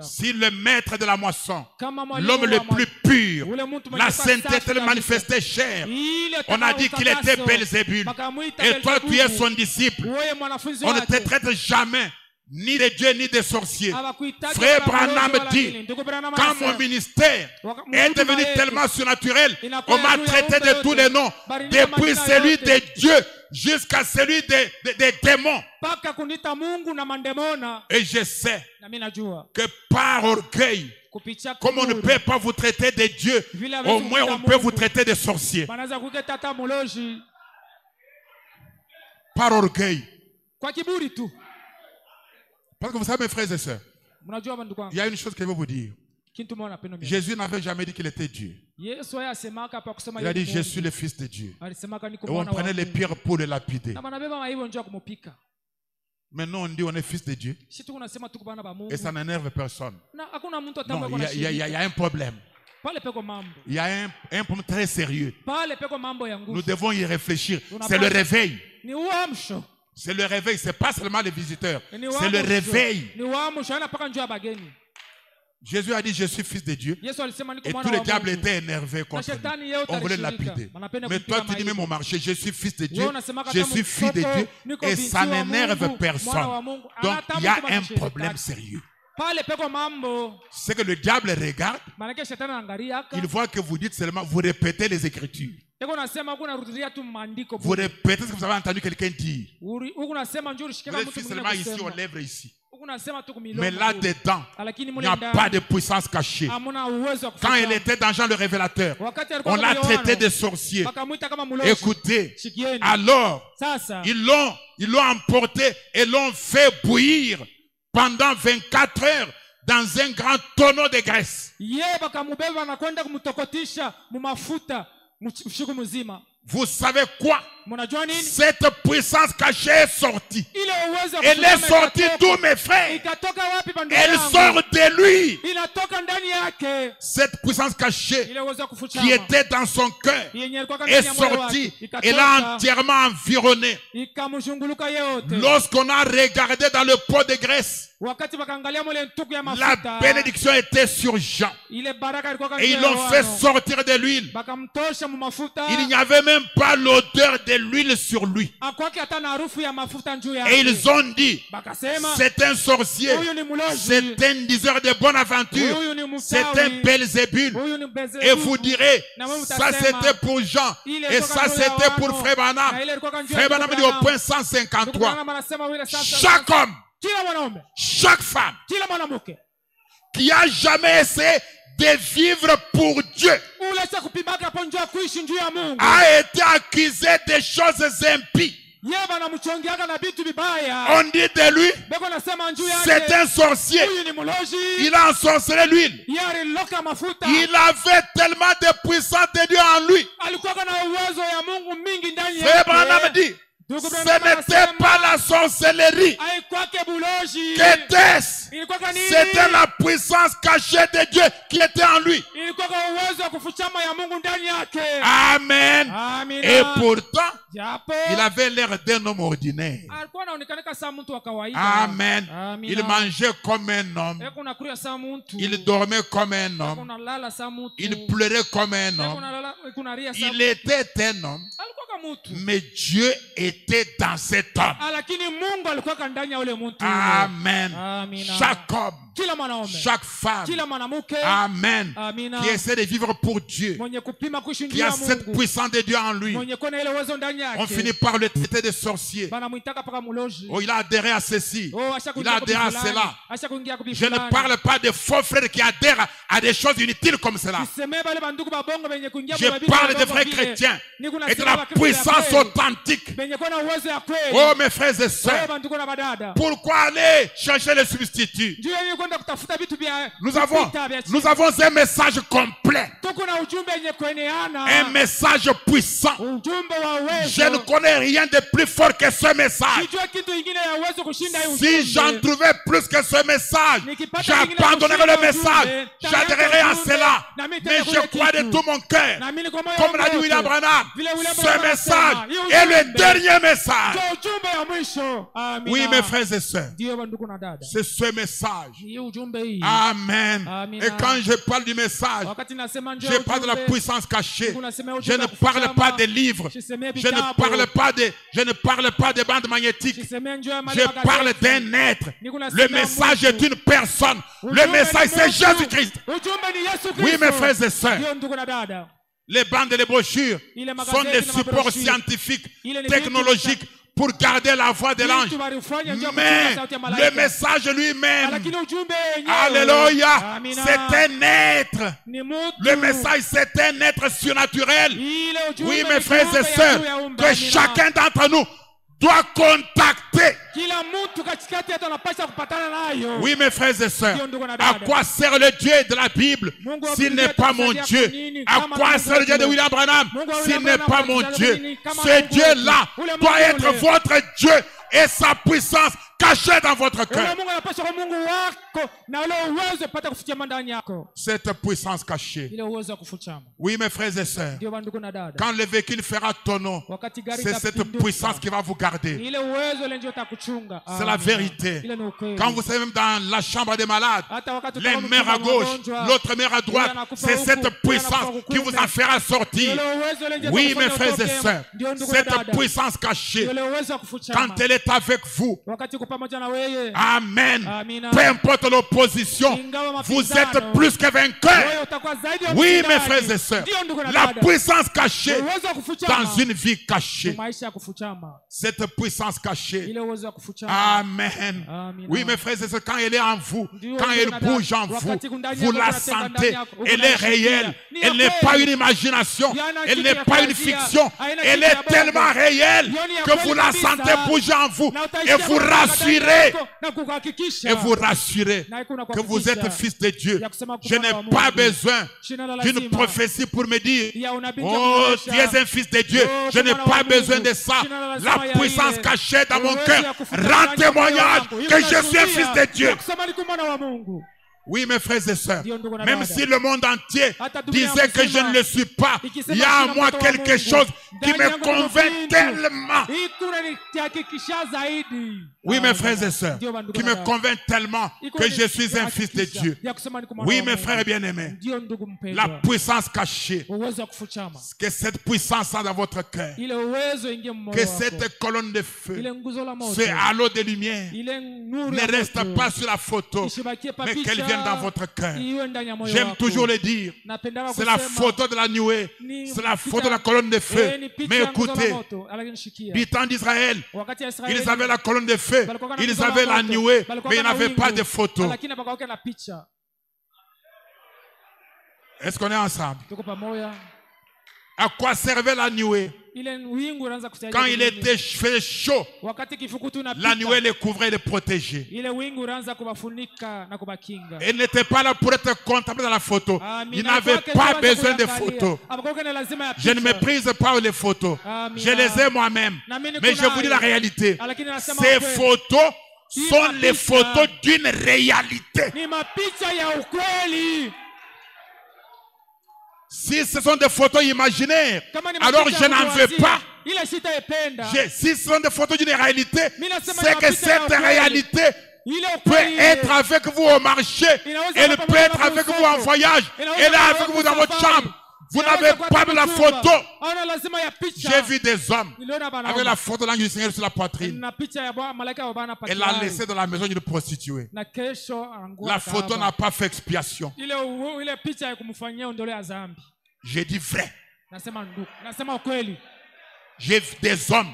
Si le maître de la moisson, l'homme le plus pur, la sainteté le manifestait chair, on a dit qu'il était Belzébul, et toi tu es son disciple, on ne te traite jamais ni des dieux ni des sorciers. Frère Branham dit, quand mon ministère est devenu tellement surnaturel, on m'a traité de tous les noms, depuis celui des dieux jusqu'à celui des démons. Et je sais que par orgueil, comme on ne peut pas vous traiter de dieux, au moins on peut vous traiter de sorciers. Par orgueil. Parce que vous savez, mes frères et sœurs, il y a une chose que je veux vous dire. Jésus n'avait jamais dit qu'il était Dieu. Il a dit, je suis le Fils de Dieu. Et on prenait les pierres pour le lapider. Maintenant, on dit on est fils de Dieu. Et ça n'énerve personne. Non, il y a un problème. Il y a un problème très sérieux. Nous devons y réfléchir. C'est le réveil. C'est le réveil, ce n'est pas seulement les visiteurs. C'est le réveil. Jésus a dit, je suis fils de Dieu. Et tous les diables étaient énervés contre lui. On voulait lapider. Mais toi, tu dis, mais mon marché, je suis fils de Dieu. Je suis fille de Dieu. Et ça n'énerve personne. Donc, il y a un problème sérieux. C'est que le diable regarde. Il voit que vous dites seulement, vous répétez les Écritures. Vous répétez ce que vous avez entendu quelqu'un dire. Vous êtes seulement ici, on lève ici. Mais là-dedans, il n'y a pas de puissance cachée. Quand il était dans Jean le Révélateur, on l'a traité de sorcier. Écoutez, alors, ils l'ont emporté et l'ont fait bouillir pendant 24 heures dans un grand tonneau de graisse. Vous savez quoi? Cette puissance cachée est sortie. Elle est sortie d'où, mes frères? Elle sort de lui. Cette puissance cachée qui était dans son cœur est sortie et l'a entièrement environné. Lorsqu'on a regardé dans le pot de graisse, la bénédiction était sur Jean. Et ils l'ont fait sortir de l'huile. Il n'y avait même pas l'odeur de l'huile sur lui. Et ils ont dit, c'est un sorcier, c'est un diseur de bonne aventure, c'est un Belzébul. Et vous direz, ça c'était pour Jean et ça c'était pour Frère Branham. Frère Branham dit au point 153, chaque homme, chaque femme qui a jamais essayé de vivre pour Dieu a été accusé de choses impies. On dit de lui, c'est un sorcier. Il a ensorcelé l'huile. Il avait tellement de puissance de Dieu en lui. Frère Branham dit, ce n'était pas la sorcellerie. Qu'était-ce? C'était la puissance cachée de Dieu qui était en lui. Amen. Et pourtant, il avait l'air d'un homme ordinaire. Amen. Il mangeait comme un homme. Il dormait comme un homme. Il pleurait comme un homme. Il était un homme. Mais Dieu était dans cet homme. Amen. Chaque homme, chaque femme, amen, qui essaie de vivre pour Dieu, qui a cette puissance de Dieu en lui, on finit par le traiter de sorcier. Oh, il a adhéré à ceci, il a adhéré à cela. Je ne parle pas de faux frères qui adhèrent à des choses inutiles comme cela. Je parle de vrais chrétiens et de la puissance authentique. Oh, mes frères et sœurs, pourquoi aller chercher les substituts? Nous avons un message complet, un message puissant. Je ne connais rien de plus fort que ce message. Si j'en trouvais plus que ce message, j'abandonnerais le message, j'adhérerais à cela. Mais je crois de tout mon cœur, comme l'a dit William Branham, ce message est le dernier message. Oui, mes frères et sœurs, c'est ce message. Amen. Et quand je parle du message, je parle de la puissance cachée. Je ne parle pas des livres. Je ne parle pas des bandes magnétiques. Je parle d'un être. Le message est une personne. Le message, c'est Jésus-Christ. Oui, mes frères et sœurs, les bandes et les brochures sont des supports scientifiques, technologiques, pour garder la voix de l'ange. Mais le message lui-même, alléluia, c'est un être. Le message, c'est un être surnaturel. Oui, mes frères et sœurs, que chacun d'entre nous doit contacter. Oui, mes frères et sœurs, à quoi sert le Dieu de la Bible s'il n'est pas mon Dieu? À quoi sert le Dieu de William Branham s'il n'est pas mon Dieu? Ce Dieu-là doit être votre Dieu et sa puissance cachée dans votre cœur. Cette puissance cachée. Oui, mes frères et sœurs, quand le véhicule fera tonneau, c'est cette puissance qui va vous garder. C'est la vérité. Quand vous savez, même dans la chambre des malades, les mères à gauche, l'autre mère à droite, c'est cette puissance qui vous en fera sortir. Oui, mes frères et sœurs, cette puissance cachée, quand elle est avec vous, amen, peu importe l'opposition, vous êtes plus que vainqueurs. Oui, mes frères et sœurs, la puissance cachée dans une vie cachée, cette puissance cachée, amen. Oui, mes frères et sœurs, quand elle est en vous, quand elle bouge en vous, vous la sentez, elle est réelle, elle n'est pas une imagination, elle n'est pas une fiction, elle est tellement réelle que vous la sentez bouger en vous et vous rassurez. Et vous rassurez que vous êtes fils de Dieu. Je n'ai pas besoin d'une prophétie pour me dire, oh, tu es un fils de Dieu. Je n'ai pas besoin de ça. La puissance cachée dans mon cœur rend témoignage que je suis un fils de Dieu. Oui, mes frères et sœurs, même si le monde entier disait que je ne le suis pas, il y a en moi quelque chose qui me convainc tellement. Oui, mes frères et sœurs, qui me convainc tellement que je suis un fils de Dieu. Oui, mes frères bien-aimés, la puissance cachée, que cette puissance dans votre cœur, que cette colonne de feu, ce halo de lumière ne reste pas sur la photo, mais qu'elle vienne dans votre cœur. J'aime toujours le dire, c'est la photo de la nuée, c'est la photo de la colonne de feu. Mais écoutez, du temps d'Israël, ils avaient la colonne de feu, ils avaient la nuée, mais ils n'avaient pas de photo. Est-ce qu'on est ensemble? À quoi servait la nuée? Quand il était fait chaud, la nuée les couvrait et les protégeait. Elle n'était pas là pour être contemplée dans la photo. Il n'avait pas besoin de photos. Je ne méprise pas les photos. Je les ai moi-même. Mais je vous dis la réalité. Ces photos sont les photos d'une réalité. Si ce sont des photos imaginaires, alors je n'en veux pas. Si ce sont des photos d'une réalité, c'est que cette réalité peut être avec vous au marché, elle peut être avec vous en voyage, elle est avec vous dans votre chambre. Vous n'avez pas de la photo. J'ai vu des hommes avec la photo de l'ange du Seigneur sur la poitrine. Elle l'a laissé dans la maison d'une prostituée. La photo n'a pas fait expiation. J'ai dit vrai. J'ai vu des hommes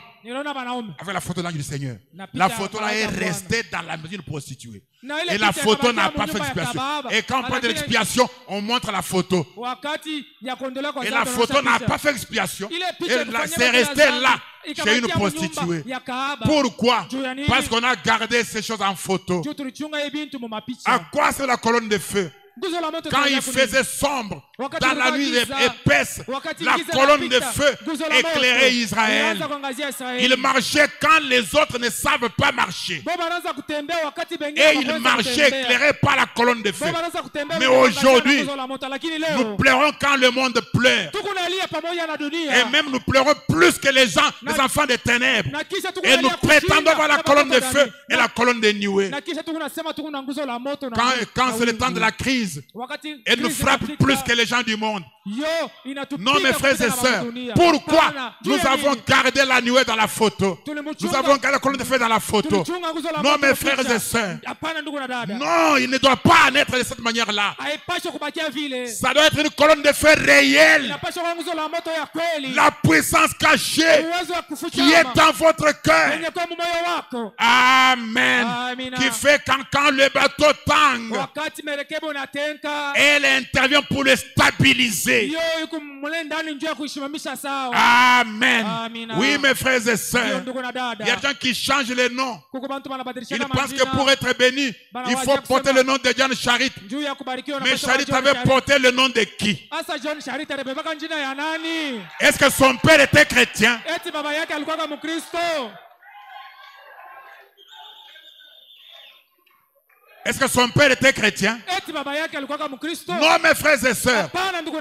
avec la photo de l'ange du Seigneur. La photo là est restée dans la maison d'une prostituée. Et la photo n'a pas fait expiation. Et quand on parle de l'expiation, on montre la photo. Et la photo n'a pas fait expiation. C'est resté là, chez une prostituée. Pourquoi? Parce qu'on a gardé ces choses en photo. À quoi c'est la colonne de feu? Quand il faisait sombre, dans la nuit épaisse, la colonne de feu éclairait Israël. Il marchait quand les autres ne savent pas marcher. Et il marchait éclairé par la colonne de feu. Mais aujourd'hui, nous pleurons quand le monde pleure. Et même nous pleurons plus que les enfants des ténèbres. Et nous prétendons voir la colonne de feu et la colonne de nuée. Quand c'est le temps de la crise, elle nous frappe plus que les gens du monde. Non, mes frères et sœurs, pourquoi nous avons gardé la nuée dans la photo? Nous avons gardé la colonne de feu dans la photo. Non, mes frères et sœurs, non, il ne doit pas naître de cette manière-là. Ça doit être une colonne de feu réelle. La puissance cachée qui est dans votre cœur. Amen. Qui fait quand le bateau tangue, elle intervient pour le stabiliser. Amen. Oui, mes frères et sœurs, il y a des gens qui changent les noms. Ils pensent que pour être béni, il faut porter le nom de John Charit. Mais Charit avait porté le nom de qui? Est-ce que son père était chrétien? Est-ce que son père était chrétien? Non, mes frères et sœurs.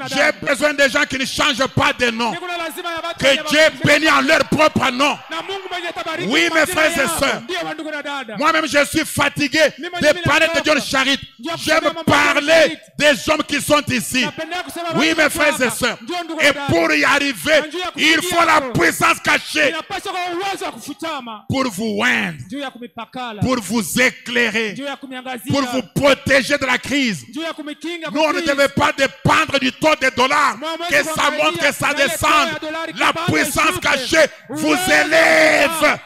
J'ai besoin de gens qui ne changent pas de nom. Que Dieu bénisse en leur propre nom. Oui, mes frères et sœurs. Moi-même, je suis fatigué de parler de John Charit. J'aime parler des hommes qui sont ici. Oui, mes frères et sœurs. Et pour y arriver, il faut la puissance cachée. Pour vous oindre. Pour vous éclairer. Pour vous protéger de la crise. Nous, on ne devait pas dépendre du taux de dollars. Que ça monte, que ça descende. La puissance cachée vous élève.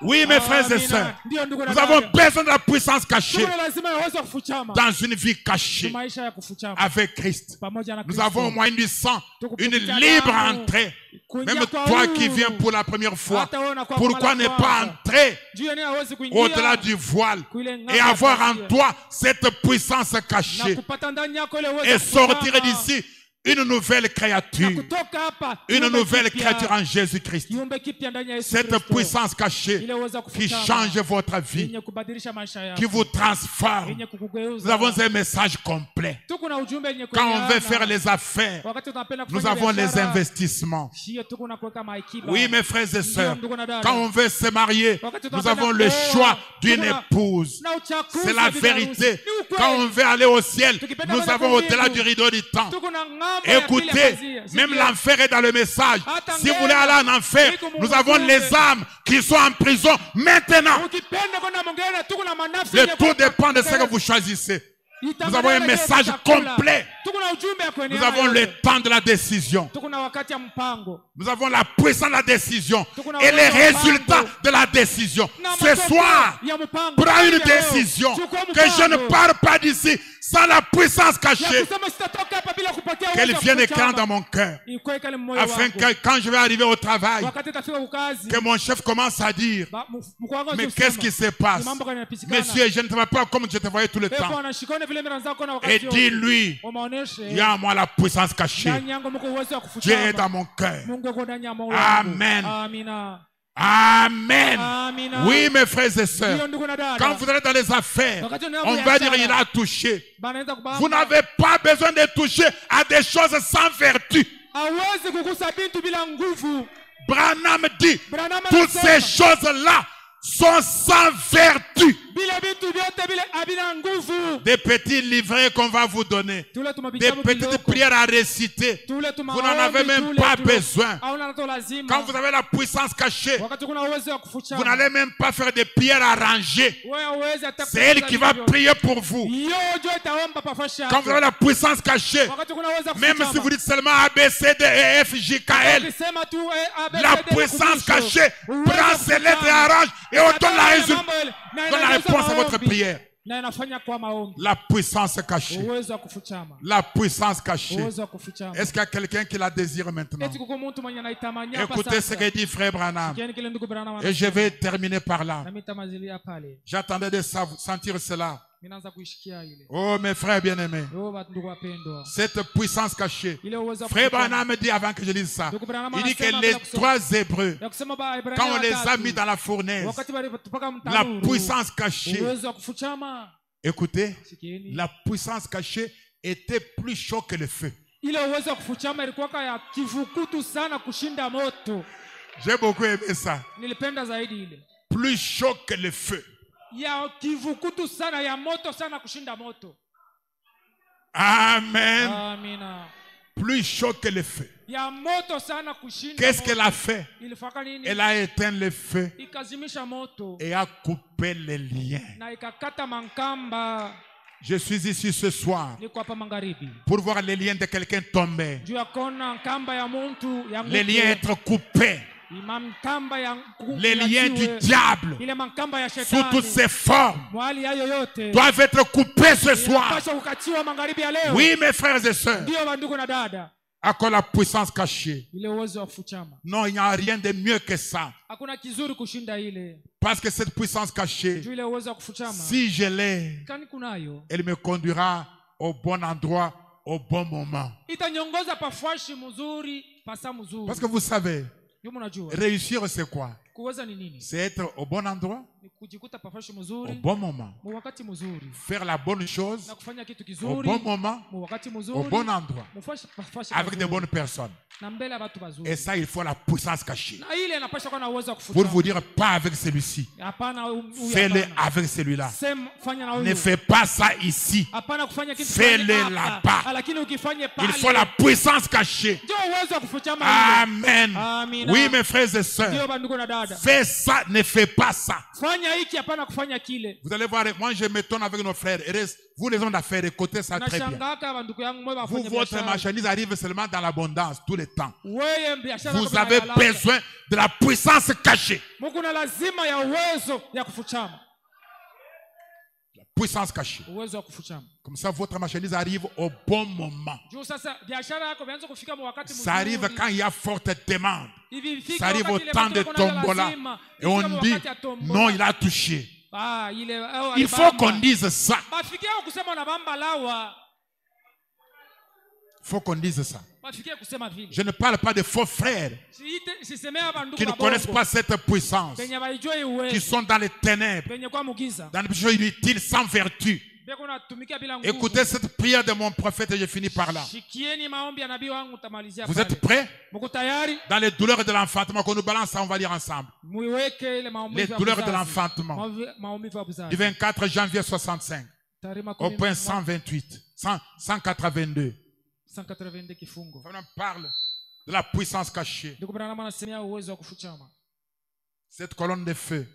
Oui, mes frères et sœurs. Nous avons besoin de la puissance cachée dans une vie cachée avec Christ. Nous avons au moyen du sang une libre entrée. Même toi qui viens pour la première fois, pourquoi ne pas entrer au-delà du voile et avoir en toi cette puissance cachée et sortir d'ici une nouvelle créature. Une nouvelle créature en Jésus-Christ. Cette puissance cachée qui change votre vie, qui vous transforme. Nous avons un message complet. Quand on veut faire les affaires, nous avons les investissements. Oui, mes frères et sœurs, quand on veut se marier, nous avons le choix d'une épouse. C'est la vérité. Quand on veut aller au ciel, nous avons au-delà du rideau du temps. Écoutez, même l'enfer est dans le message. Si vous voulez aller en enfer, nous avons les âmes qui sont en prison maintenant. Le tout dépend de ce que vous choisissez. Nous avons un message complet. Nous avons le temps de la décision. Nous avons la puissance de la décision et les résultats de la décision. Ce soir, prends une décision que je ne pars pas d'ici sans la puissance cachée. Qu'elle vienne éclater dans mon cœur. Afin que quand je vais arriver au travail, que mon chef commence à dire, mais qu'est-ce qui se passe? Monsieur, je ne te vois pas comme je te voyais tout le temps. Et dis-lui, il y a en moi la puissance cachée. Dieu est dans mon cœur. Amen. Amen. Oui, mes frères et sœurs, quand vous allez dans les affaires, on va dire il a touché. Vous n'avez pas besoin de toucher à des choses sans vertu. Branham dit, toutes ces choses-là sont sans vertu. Des petits livrets qu'on va vous donner, des petites prières à réciter, vous n'en avez même pas besoin. Quand vous avez la puissance cachée, vous n'allez même pas faire des prières arrangées. C'est elle qui va prier pour vous. Quand vous avez la puissance cachée, même si vous dites seulement A, B, C, D, E, F, J, K, L, la puissance cachée prend ces lettres et arrange et on donne la réponse à votre prière. La puissance cachée. La puissance cachée. Est-ce qu'il y a quelqu'un qui la désire maintenant? Écoutez ce que dit frère Branham. Et je vais terminer par là. J'attendais de sentir cela. Oh mes frères bien-aimés, cette puissance cachée, Frère Branham me dit avant que je lise ça, il dit que les 3 Hébreux, quand on les a mis dans la fournaise, la puissance cachée, écoutez, la puissance cachée était plus chaud que le feu. J'ai beaucoup aimé ça. Plus chaud que le feu. Amen. Amina. Plus chaud que le feu. Qu'est-ce qu'elle a fait? Elle a éteint le feu et a coupé les liens. Je suis ici ce soir pour voir les liens de quelqu'un tomber. Les liens être coupés. Les liens du diable sous toutes ses formes doivent être coupés ce soir. Oui, mes frères et sœurs. À quoi la puissance cachée? Non, il n'y a rien de mieux que ça. Parce que cette puissance cachée, si je l'ai, elle me conduira au bon endroit, au bon moment. Parce que vous savez, réussir c'est quoi? C'est être au bon endroit, au bon moment. Faire la bonne chose au bon moment, au bon endroit, avec de bonnes personnes. Et ça, il faut la puissance cachée. Pour vous dire, pas avec celui-ci. Fais-le avec celui-là. Ne fais pas ça ici. Fais-le là-bas. Il faut la puissance cachée. Amen. Oui, mes frères et sœurs. Fais ça, ne fais pas ça. Vous allez voir, moi je m'étonne avec nos frères. Vous les hommes d'affaires, écoutez ça très bien. Vous, votre marchandise arrive seulement dans l'abondance, tout le temps. Vous avez besoin de la puissance cachée. La puissance cachée. Comme ça, votre marchandise arrive au bon moment. Ça arrive quand il y a forte demande. Ça arrive au temps de tombola. Et on dit, non, il a touché. Il faut qu'on dise ça. Il faut qu'on dise ça. Je ne parle pas de faux frères qui ne connaissent pas cette puissance, qui sont dans les ténèbres, dans les péchés inutiles, sans vertu. Écoutez cette prière de mon prophète et je finis par là. Vous êtes prêts? Dans les douleurs de l'enfantement, qu'on nous balance ça, on va lire ensemble. Les douleurs de l'enfantement. Du 24 janvier 65 au point 128, 182. On parle de la puissance cachée. Cette colonne de feu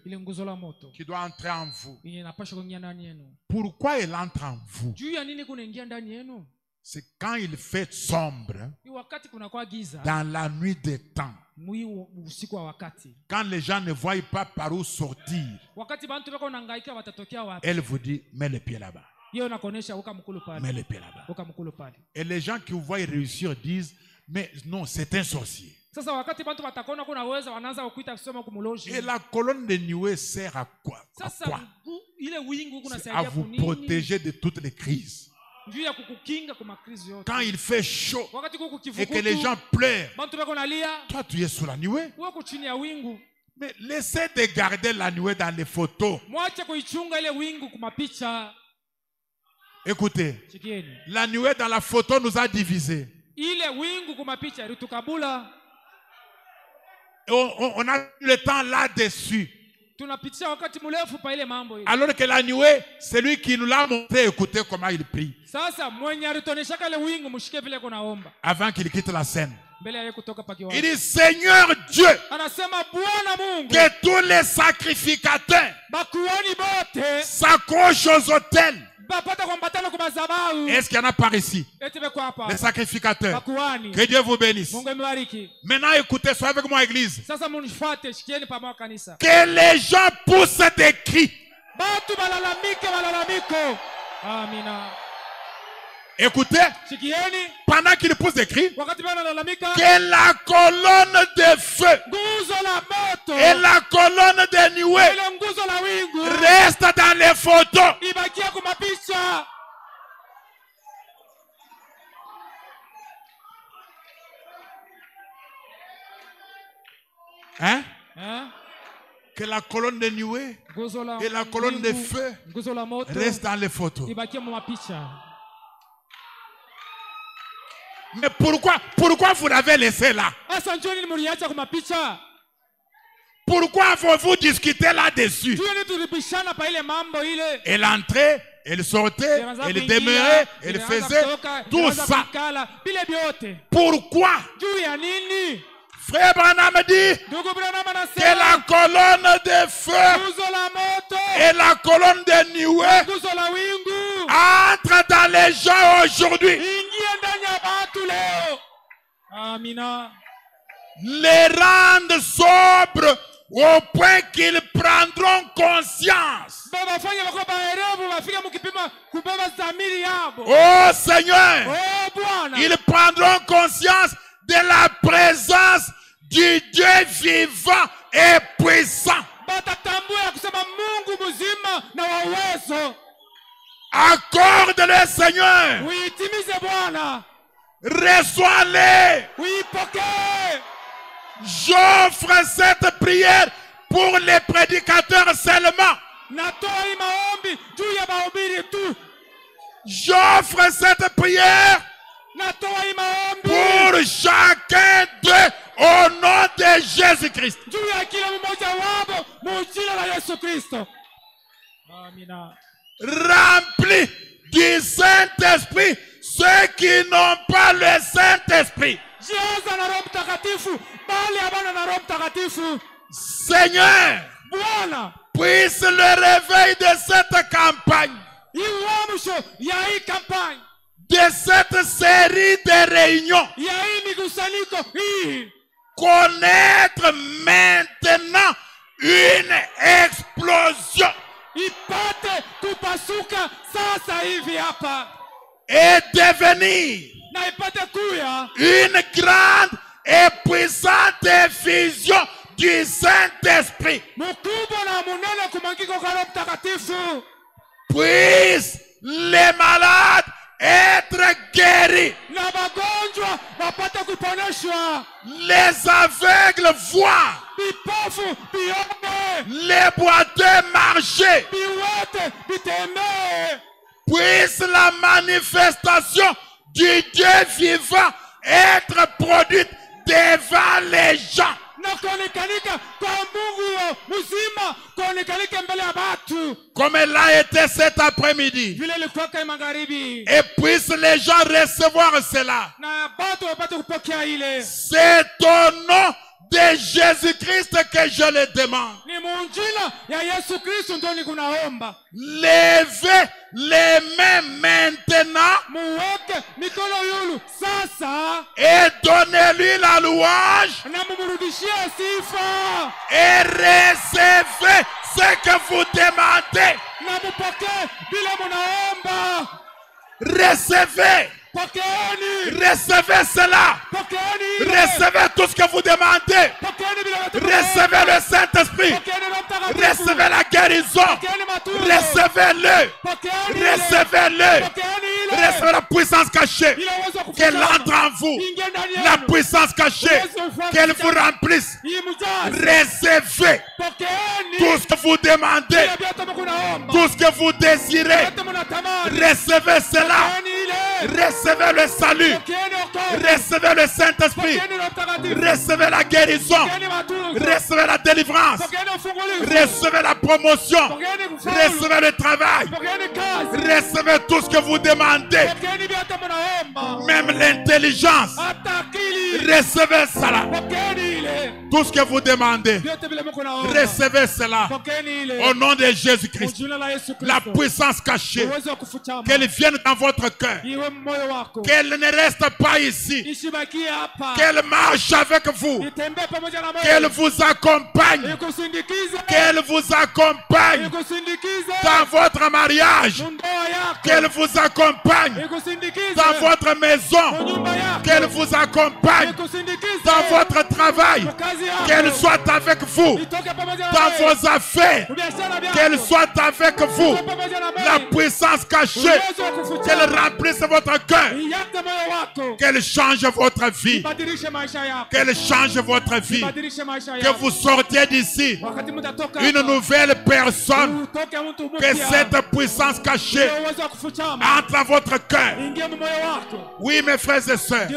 qui doit entrer en vous. Pourquoi elle entre en vous? C'est quand il fait sombre, dans la nuit des temps. Quand les gens ne voient pas par où sortir, elle vous dit, mets les pieds là-bas. Mets les pieds là-bas. Et les gens qui vous voient réussir disent, mais non, c'est un sorcier. Et la colonne de nuée sert à quoi? À vous protéger de toutes les crises. Quand il fait chaud et que les gens pleurent, toi tu es sous la nuée. Mais laissez de garder la nuée dans les photos. Écoutez, la nuée dans la photo nous a divisés. On a le temps là-dessus. Alors que la nuée, c'est lui qui nous l'a montré. Écoutez comment il prie. Avant qu'il quitte la scène. Il dit, Seigneur Dieu, que tous les sacrificateurs s'accrochent aux autels. Est-ce qu'il y en a par ici? Les sacrificateurs. Que Dieu vous bénisse. Maintenant écoutez, soyez avec moi église. Que les gens poussent des cris. Écoutez, pendant qu'il pousse des cris, que la colonne de feu et la colonne de nuée restent dans les photos. Hein? Que la colonne de nuée et la colonne de feu restent dans les photos. Mais pourquoi vous l'avez laissé là? Pourquoi avez-vous discuté là-dessus? Elle entrait, elle sortait, elle demeurait, elle faisait tout ça. Pourquoi? Frère Branham dit que la colonne de feu et la colonne de nuée entrent dans les gens aujourd'hui. Les rendent sobres au point qu'ils prendront conscience. Oh Seigneur, ils prendront conscience de la présence du Dieu vivant et puissant. Accorde-le, Seigneur. Reçois-les. J'offre cette prière pour les prédicateurs seulement. J'offre cette prière pour chacun d'eux au nom de Jésus-Christ. Remplis du Saint-Esprit ceux qui n'ont pas le Saint-Esprit. Seigneur, puisse le réveil de cette campagne, de cette série de réunions, connaître maintenant une explosion et devenir une grande et puissante effusion du Saint-Esprit. Puisse les malades être guéris, les aveugles voir, les boiteux marcher. Puisse la manifestation du Dieu vivant être produite devant les gens. Comme elle a été cet après-midi. Et puissent les gens recevoir cela. C'est au nom de Jésus-Christ que je le demande. Levez les mains maintenant et donnez-lui la louange et recevez ce que vous demandez. Recevez. Recevez cela. Recevez tout ce que vous demandez. Recevez le Saint-Esprit. Recevez la guérison. Recevez-le. Recevez-le. Recevez la puissance cachée. Qu'elle entre en vous. La puissance cachée. Qu'elle vous remplisse. Recevez tout ce que vous demandez. Tout ce que vous désirez. Recevez cela. Recevez le salut. Recevez le Saint-Esprit. Recevez la guérison. Recevez la délivrance. Recevez la promotion. Recevez le travail. Recevez tout ce que vous demandez. Même l'intelligence. Recevez cela. Tout ce que vous demandez, recevez cela au nom de Jésus-Christ. La puissance cachée, qu'elle vienne dans votre cœur, qu'elle ne reste pas ici, qu'elle marche avec vous, qu'elle vous accompagne, qu'elle vous accompagne dans votre mariage, qu'elle vous accompagne dans votre maison, qu'elle vous accompagne dans votre travail, qu'elle soit avec vous dans vos affaires, qu'elle soit avec vous. La puissance cachée, qu'elle remplisse votre cœur, qu'elle change votre vie, qu'elle change votre vie, que vous sortiez d'ici une nouvelle personne, que cette puissance cachée entre dans votre cœur. Oui, mes frères et sœurs,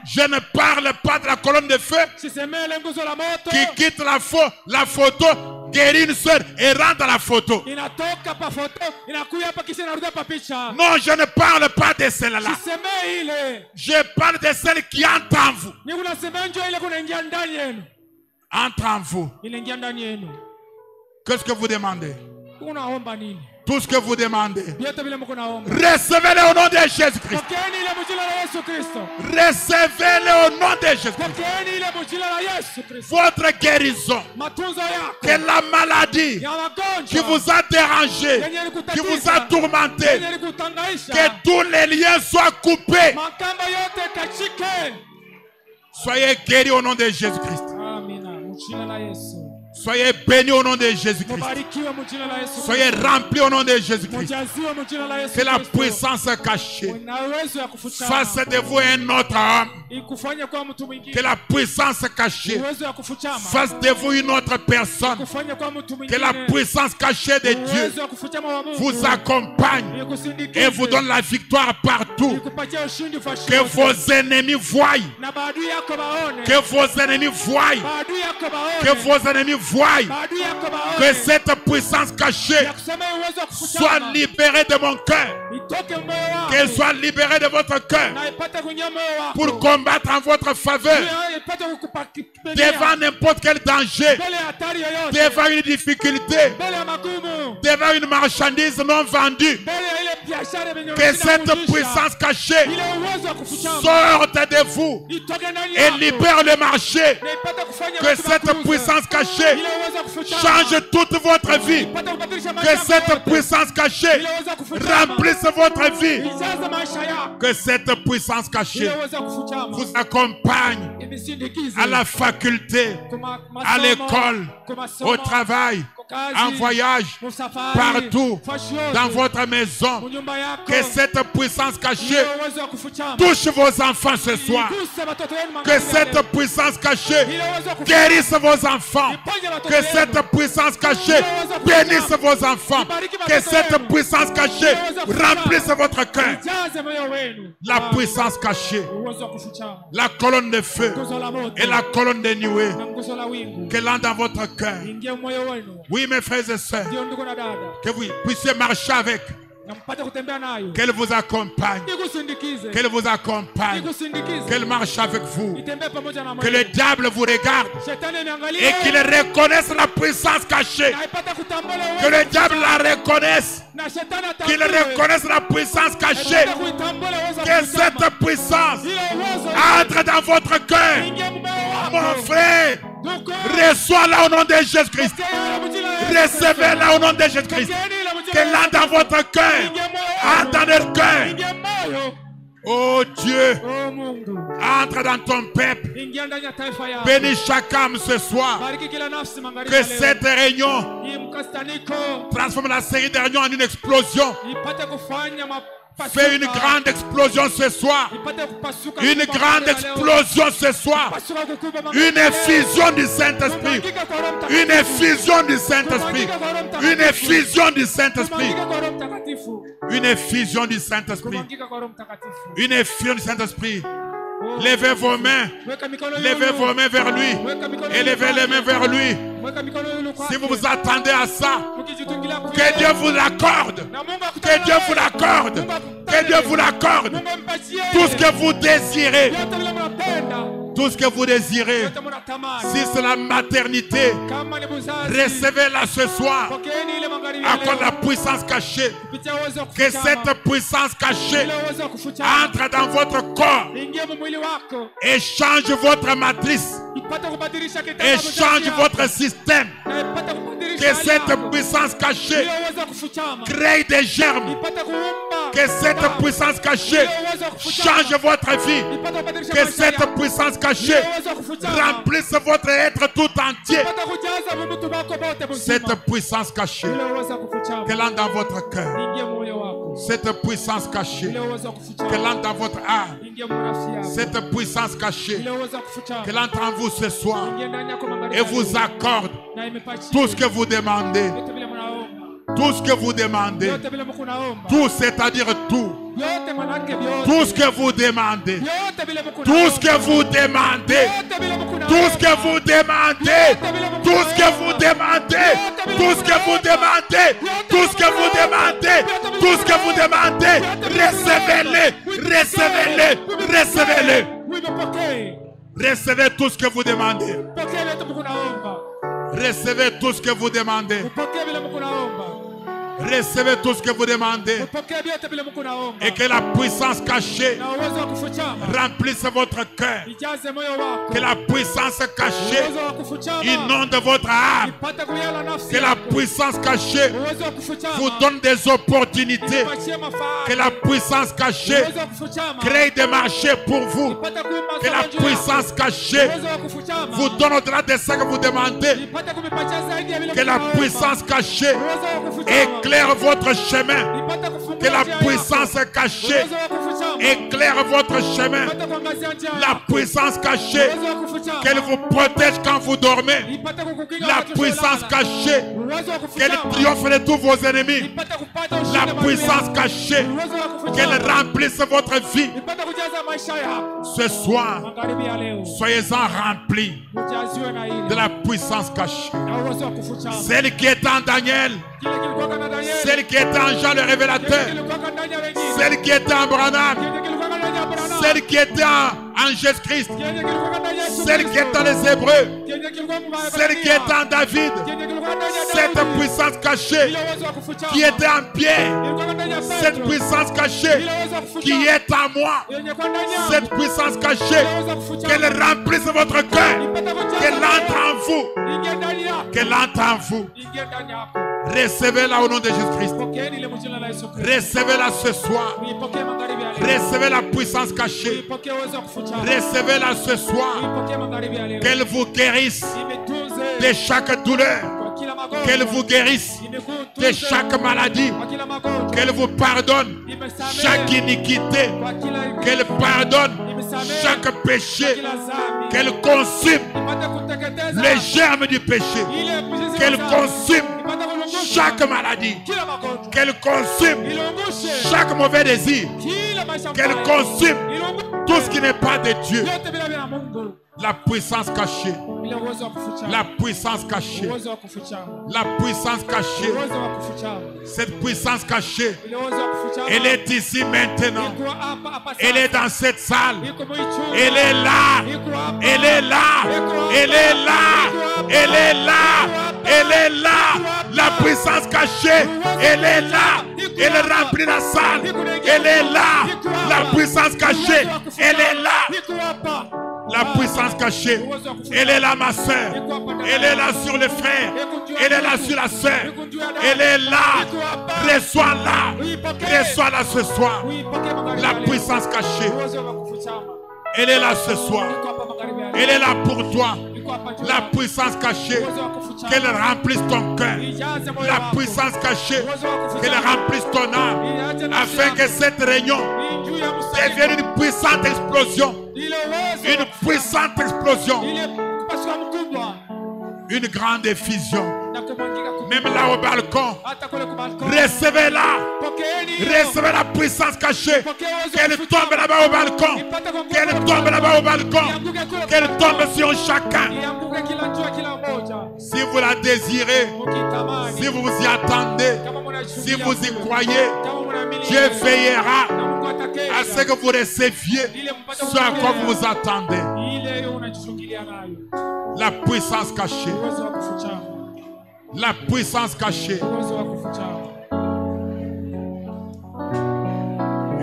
je ne parle pas de la colonne de feu qui quitte la photo, guérit une sœur et rentre dans la photo. Non, je ne parle pas de celle-là. Je parle de celle qui entre en vous. Entre en vous. Qu'est-ce que vous demandez? Tout ce que vous demandez, recevez-le au nom de Jésus-Christ. Recevez-le au nom de Jésus-Christ. Votre guérison, que la maladie qui vous a dérangé, qui vous a tourmenté, que tous les liens soient coupés. Soyez guéris au nom de Jésus-Christ. Soyez bénis au nom de Jésus-Christ. Soyez remplis au nom de Jésus-Christ. Que la puissance cachée fasse de vous un autre homme. Que la puissance cachée fasse de vous une autre personne. Que la puissance cachée de Dieu vous accompagne et vous donne la victoire partout. Que vos ennemis voient. Que vos ennemis voient. Que vos ennemis voient que cette puissance cachée soit libérée de mon cœur, qu'elle soit libérée de votre cœur pour combattre en votre faveur devant n'importe quel danger, devant une difficulté, devant une marchandise non vendue. Que cette puissance cachée sorte de vous et libère le marché. Que cette puissance cachée change toute votre vie. Que cette puissance cachée remplisse votre vie. Que cette puissance cachée vous accompagne à la faculté, à l'école, au travail, en voyage, partout, dans votre maison. Que cette puissance cachée touche vos enfants ce soir. Que cette puissance cachée guérisse vos enfants. Que cette puissance cachée bénisse vos enfants. Que cette puissance cachée remplisse votre cœur. La puissance cachée, la colonne de feu et la colonne de nuée, qu'elle entre dans votre cœur. Oui, mes frères et sœurs, que vous puissiez marcher avec. Qu'elle vous accompagne. Qu'elle vous accompagne. Qu'elle marche avec vous. Que le diable vous regarde et qu'il reconnaisse la puissance cachée. Que le diable la reconnaisse. Qu'il reconnaisse la puissance cachée. Que cette puissance entre dans votre cœur. Mon frère, reçois-la au nom de Jésus-Christ. Recevez-la au nom de Jésus-Christ. Qu'elle entre dans votre cœur, entre dans notre cœur. Oh Dieu, entre dans ton peuple. Bénis chaque âme ce soir. Que cette réunion transforme la série de réunions en une explosion. Fais une grande explosion ce soir. Une grande explosion ce soir. Une effusion du Saint-Esprit. Une effusion du Saint-Esprit. Une effusion du Saint-Esprit. Une effusion du Saint-Esprit. Une effusion du Saint-Esprit. Levez vos mains. Levez vos mains vers lui. Et levez les mains vers lui. Si vous vous attendez à ça, que Dieu vous l'accorde. Que Dieu vous l'accorde. Que Dieu vous l'accorde. Tout ce que vous désirez. Tout ce que vous désirez, si c'est la maternité, recevez-la ce soir. Accorde la puissance cachée. Que cette puissance cachée entre dans votre corps et change votre matrice et change votre système. Que cette puissance cachée crée des germes. Que cette puissance cachée change votre vie. Que cette puissance cachée remplisse votre être tout entier. Cette puissance cachée qu'elle entre dans votre cœur. Cette puissance cachée qu'elle entre dans votre âme. Cette puissance cachée qu'elle entre en vous ce soir et vous accorde tout ce que vous demandez. Tout ce que vous demandez. Tout, c'est-à-dire tout. Tout ce que vous demandez. Tout ce que vous demandez. Tout ce que vous demandez. Tout ce que vous demandez. Tout ce que vous demandez. Tout ce que vous demandez. Tout ce que vous demandez. Recevez-le. Recevez-le. Recevez-le. Recevez tout ce que vous demandez. Recevez tout ce que vous demandez. Recevez tout ce que vous demandez. Et que la puissance cachée remplisse votre cœur. Que la puissance cachée inonde votre âme. Que la puissance cachée vous donne des opportunités. Que la puissance cachée crée des marchés pour vous. Que la puissance cachée vous donne au-delà de ce que vous demandez. Que la puissance cachée éclaire votre chemin. Que la puissance cachée éclaire votre chemin. La puissance cachée qu'elle vous protège quand vous dormez. La puissance cachée qu'elle triomphe de tous vos ennemis. La puissance cachée qu'elle remplisse votre vie. Ce soir, soyez-en remplis de la puissance cachée. Celle qui est en Daniel, celle qui est en Jean le Révélateur, celle qui est en Branham, celle qui est en Jésus-Christ, celle qui est dans les Hébreux, celle qui est en David, cette puissance cachée qui était en Pierre, cette puissance cachée qui est en moi, cette puissance cachée, qu'elle remplisse votre cœur, qu'elle entre en vous, qu'elle entre en vous. Recevez-la au nom de Jésus-Christ. Recevez-la ce soir. Recevez la puissance cachée. Recevez-la ce soir. Qu'elle vous guérisse de chaque douleur. Qu'elle vous guérisse de chaque maladie. Qu'elle vous pardonne chaque iniquité. Qu'elle pardonne chaque péché. Qu'elle consume les germes du péché. Qu'elle consume chaque maladie. Qu'elle consume chaque mauvais désir. Qu'elle consume tout ce qui n'est pas de Dieu. La puissance cachée. La puissance cachée. La puissance cachée. Cette puissance cachée, elle est ici maintenant. Elle est dans cette salle. Elle est là. Elle est là. Elle est là. Elle est là. Elle est là. La puissance cachée, elle est là. Elle remplit la salle. Elle est là. La puissance cachée, elle est là. La puissance cachée, elle est là, ma soeur. Elle est là sur les frères. Elle est là sur la soeur. Elle est là. Reçois-la. Reçois-la ce soir. La puissance cachée, elle est là ce soir. Elle est là pour toi. La puissance cachée, qu'elle remplisse ton cœur. La puissance cachée, qu'elle remplisse ton âme. Afin que cette réunion devienne une puissante explosion. Une puissante explosion. Une grande effusion. Même là au balcon, recevez-la. Recevez la puissance cachée. Qu'elle tombe là-bas au balcon. Qu'elle tombe là-bas au balcon. Qu'elle tombe sur chacun. Si vous la désirez, si vous y attendez, si vous y croyez, Dieu veillera à ce que vous receviez ce à quoi vous vous attendez. La puissance cachée. La puissance cachée.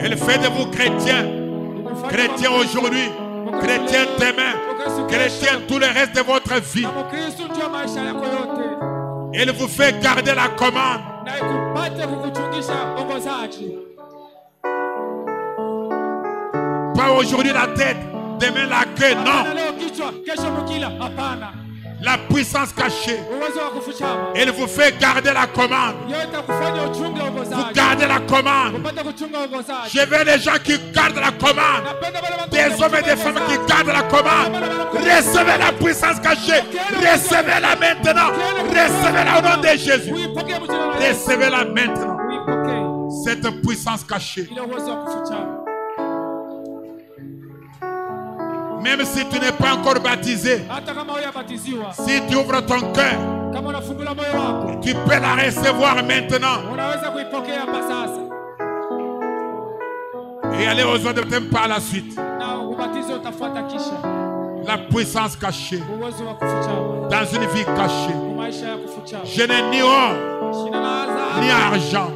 Elle fait de vous chrétiens. Chrétiens aujourd'hui. Chrétiens demain. Chrétiens tout le reste de votre vie. Elle vous fait garder la commande. Pas aujourd'hui la tête, demain la queue, non. La puissance cachée. Elle vous fait garder la commande. Vous gardez la commande. Je veux les gens qui gardent la commande. Des hommes et des femmes qui gardent la commande. Recevez la puissance cachée. Recevez-la maintenant. Recevez-la au nom de Jésus. Recevez-la maintenant. Cette puissance cachée. Même si tu n'es pas encore baptisé, si tu ouvres ton cœur, tu peux la recevoir maintenant. Et aller aux eaux de baptême par la suite. La puissance cachée dans une vie cachée. Je n'ai ni or ni argent,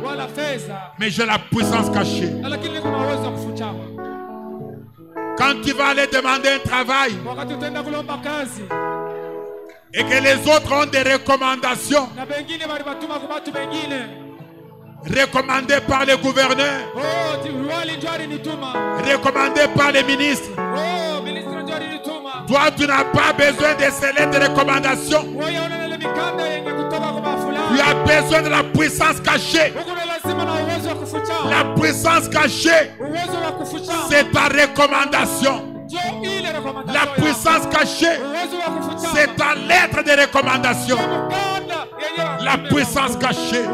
mais j'ai la puissance cachée. Quand tu vas aller demander un travail et que les autres ont des recommandations recommandées par les gouverneurs, recommandées par les ministres, toi tu n'as pas besoin de ces lettres de recommandation. Tu as besoin de la puissance cachée. La puissance cachée, c'est ta recommandation. La puissance cachée, c'est ta lettre de recommandation. La puissance cachée.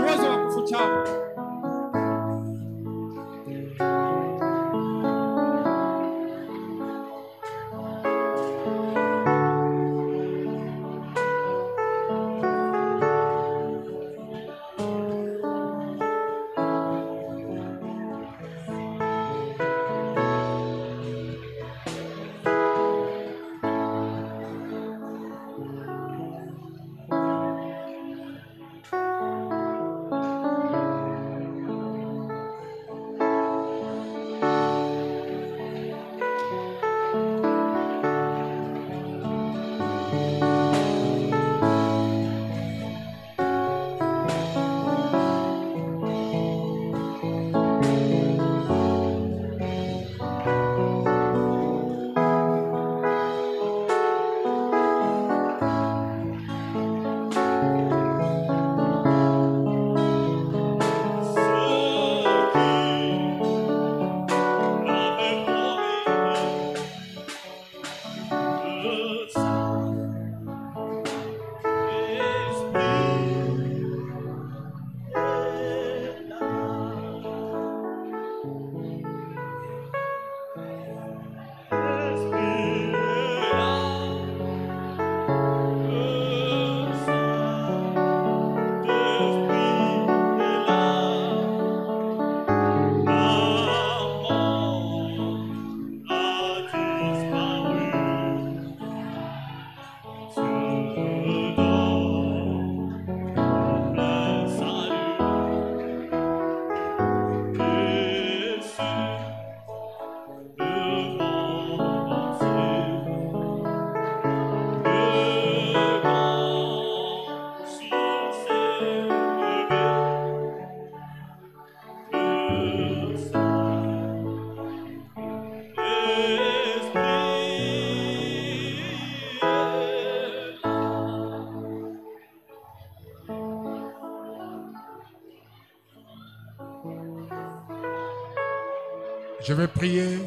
Je vais prier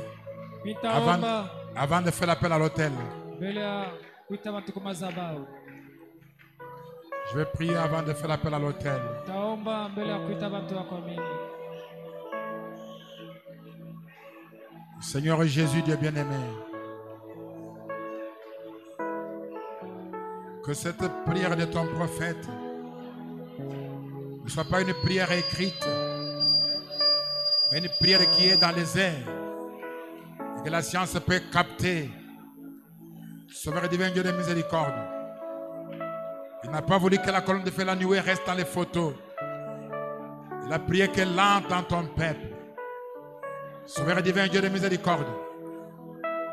avant de faire l'appel à l'autel. Je vais prier avant de faire l'appel à l'autel. Seigneur Jésus, Dieu bien-aimé, que cette prière de ton prophète ne soit pas une prière écrite, mais une prière qui est dans les airs et que la science peut capter, Sauveur divin, Dieu de miséricorde. Il n'a pas voulu que la colonne de feu la nuée reste dans les photos. Il a prié qu'elle entre dans ton peuple. Sauveur divin, Dieu de miséricorde.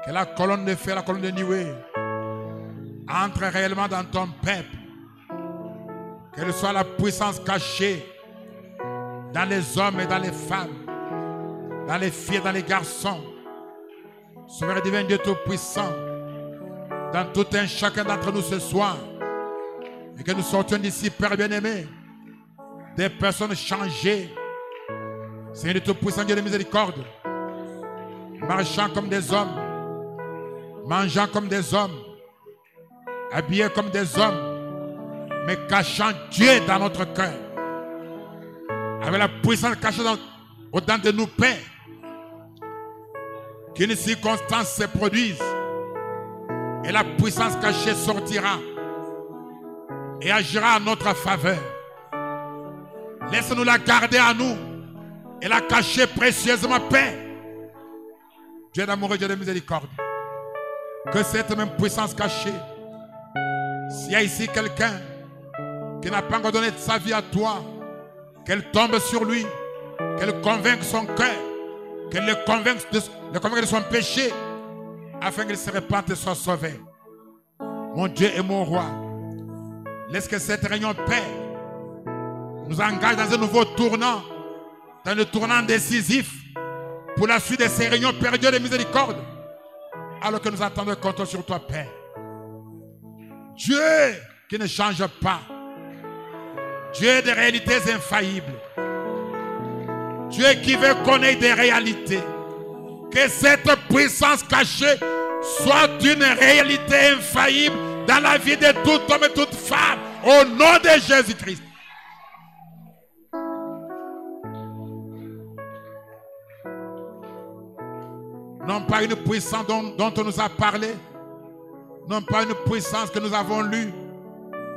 Que la colonne de feu, la colonne de nuée entre réellement dans ton peuple. Quelle soit la puissance cachée dans les hommes et dans les femmes, dans les filles et dans les garçons. Sauveur divin, Dieu Tout-Puissant, dans tout un chacun d'entre nous ce soir, et que nous sortions d'ici, Père bien-aimé, des personnes changées. Seigneur Tout-Puissant, Dieu de miséricorde, marchant comme des hommes, mangeant comme des hommes, habillés comme des hommes, mais cachant Dieu dans notre cœur, avec la puissance cachée au-dedans de nous, Père. Qu'une circonstance se produise et la puissance cachée sortira et agira en notre faveur. Laisse-nous la garder à nous et la cacher précieusement, Père. Dieu d'amour et Dieu de miséricorde, que cette même puissance cachée, s'il y a ici quelqu'un qui n'a pas encore donné de sa vie à toi, qu'elle tombe sur lui, qu'elle convainque son cœur, qu'elle le convainque de son péché, afin qu'il se répande et soit sauvé. Mon Dieu et mon roi, laisse que cette réunion, Père, nous engage dans un nouveau tournant, dans le tournant décisif, pour la suite de ces réunions, Père Dieu de miséricorde, alors que nous attendons compte sur toi, Père. Dieu qui ne change pas, Dieu des réalités infaillibles, Dieu qui veut connaître des réalités. Que cette puissance cachée soit une réalité infaillible dans la vie de tout homme et toute femme. Au nom de Jésus-Christ. Non pas une puissance dont on nous a parlé. Non pas une puissance que nous avons lue.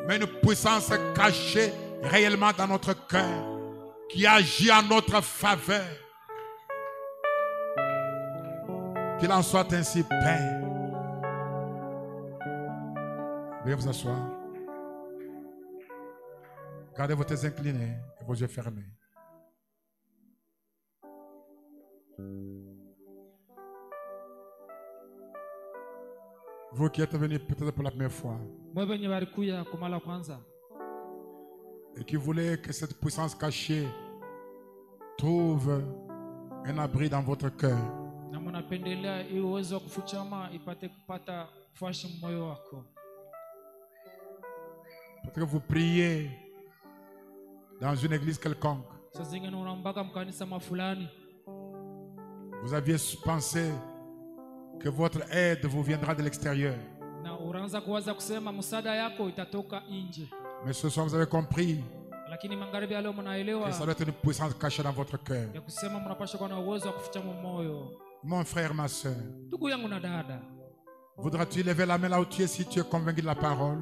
Mais une puissance cachée réellement dans notre cœur, qui agit en notre faveur. Qu'il en soit ainsi, Père. Veuillez vous asseoir. Gardez vos têtes inclinées et vos yeux fermés. Vous qui êtes venus peut-être pour la première fois et qui voulez que cette puissance cachée trouve un abri dans votre cœur. Peut-être que vous priez dans une église quelconque. Vous aviez pensé que votre aide vous viendra de l'extérieur. Mais ce soir vous avez compris que ça doit être une puissance cachée dans votre cœur. Mon frère, ma soeur, voudras-tu lever la main là où tu es si tu es convaincu de la parole?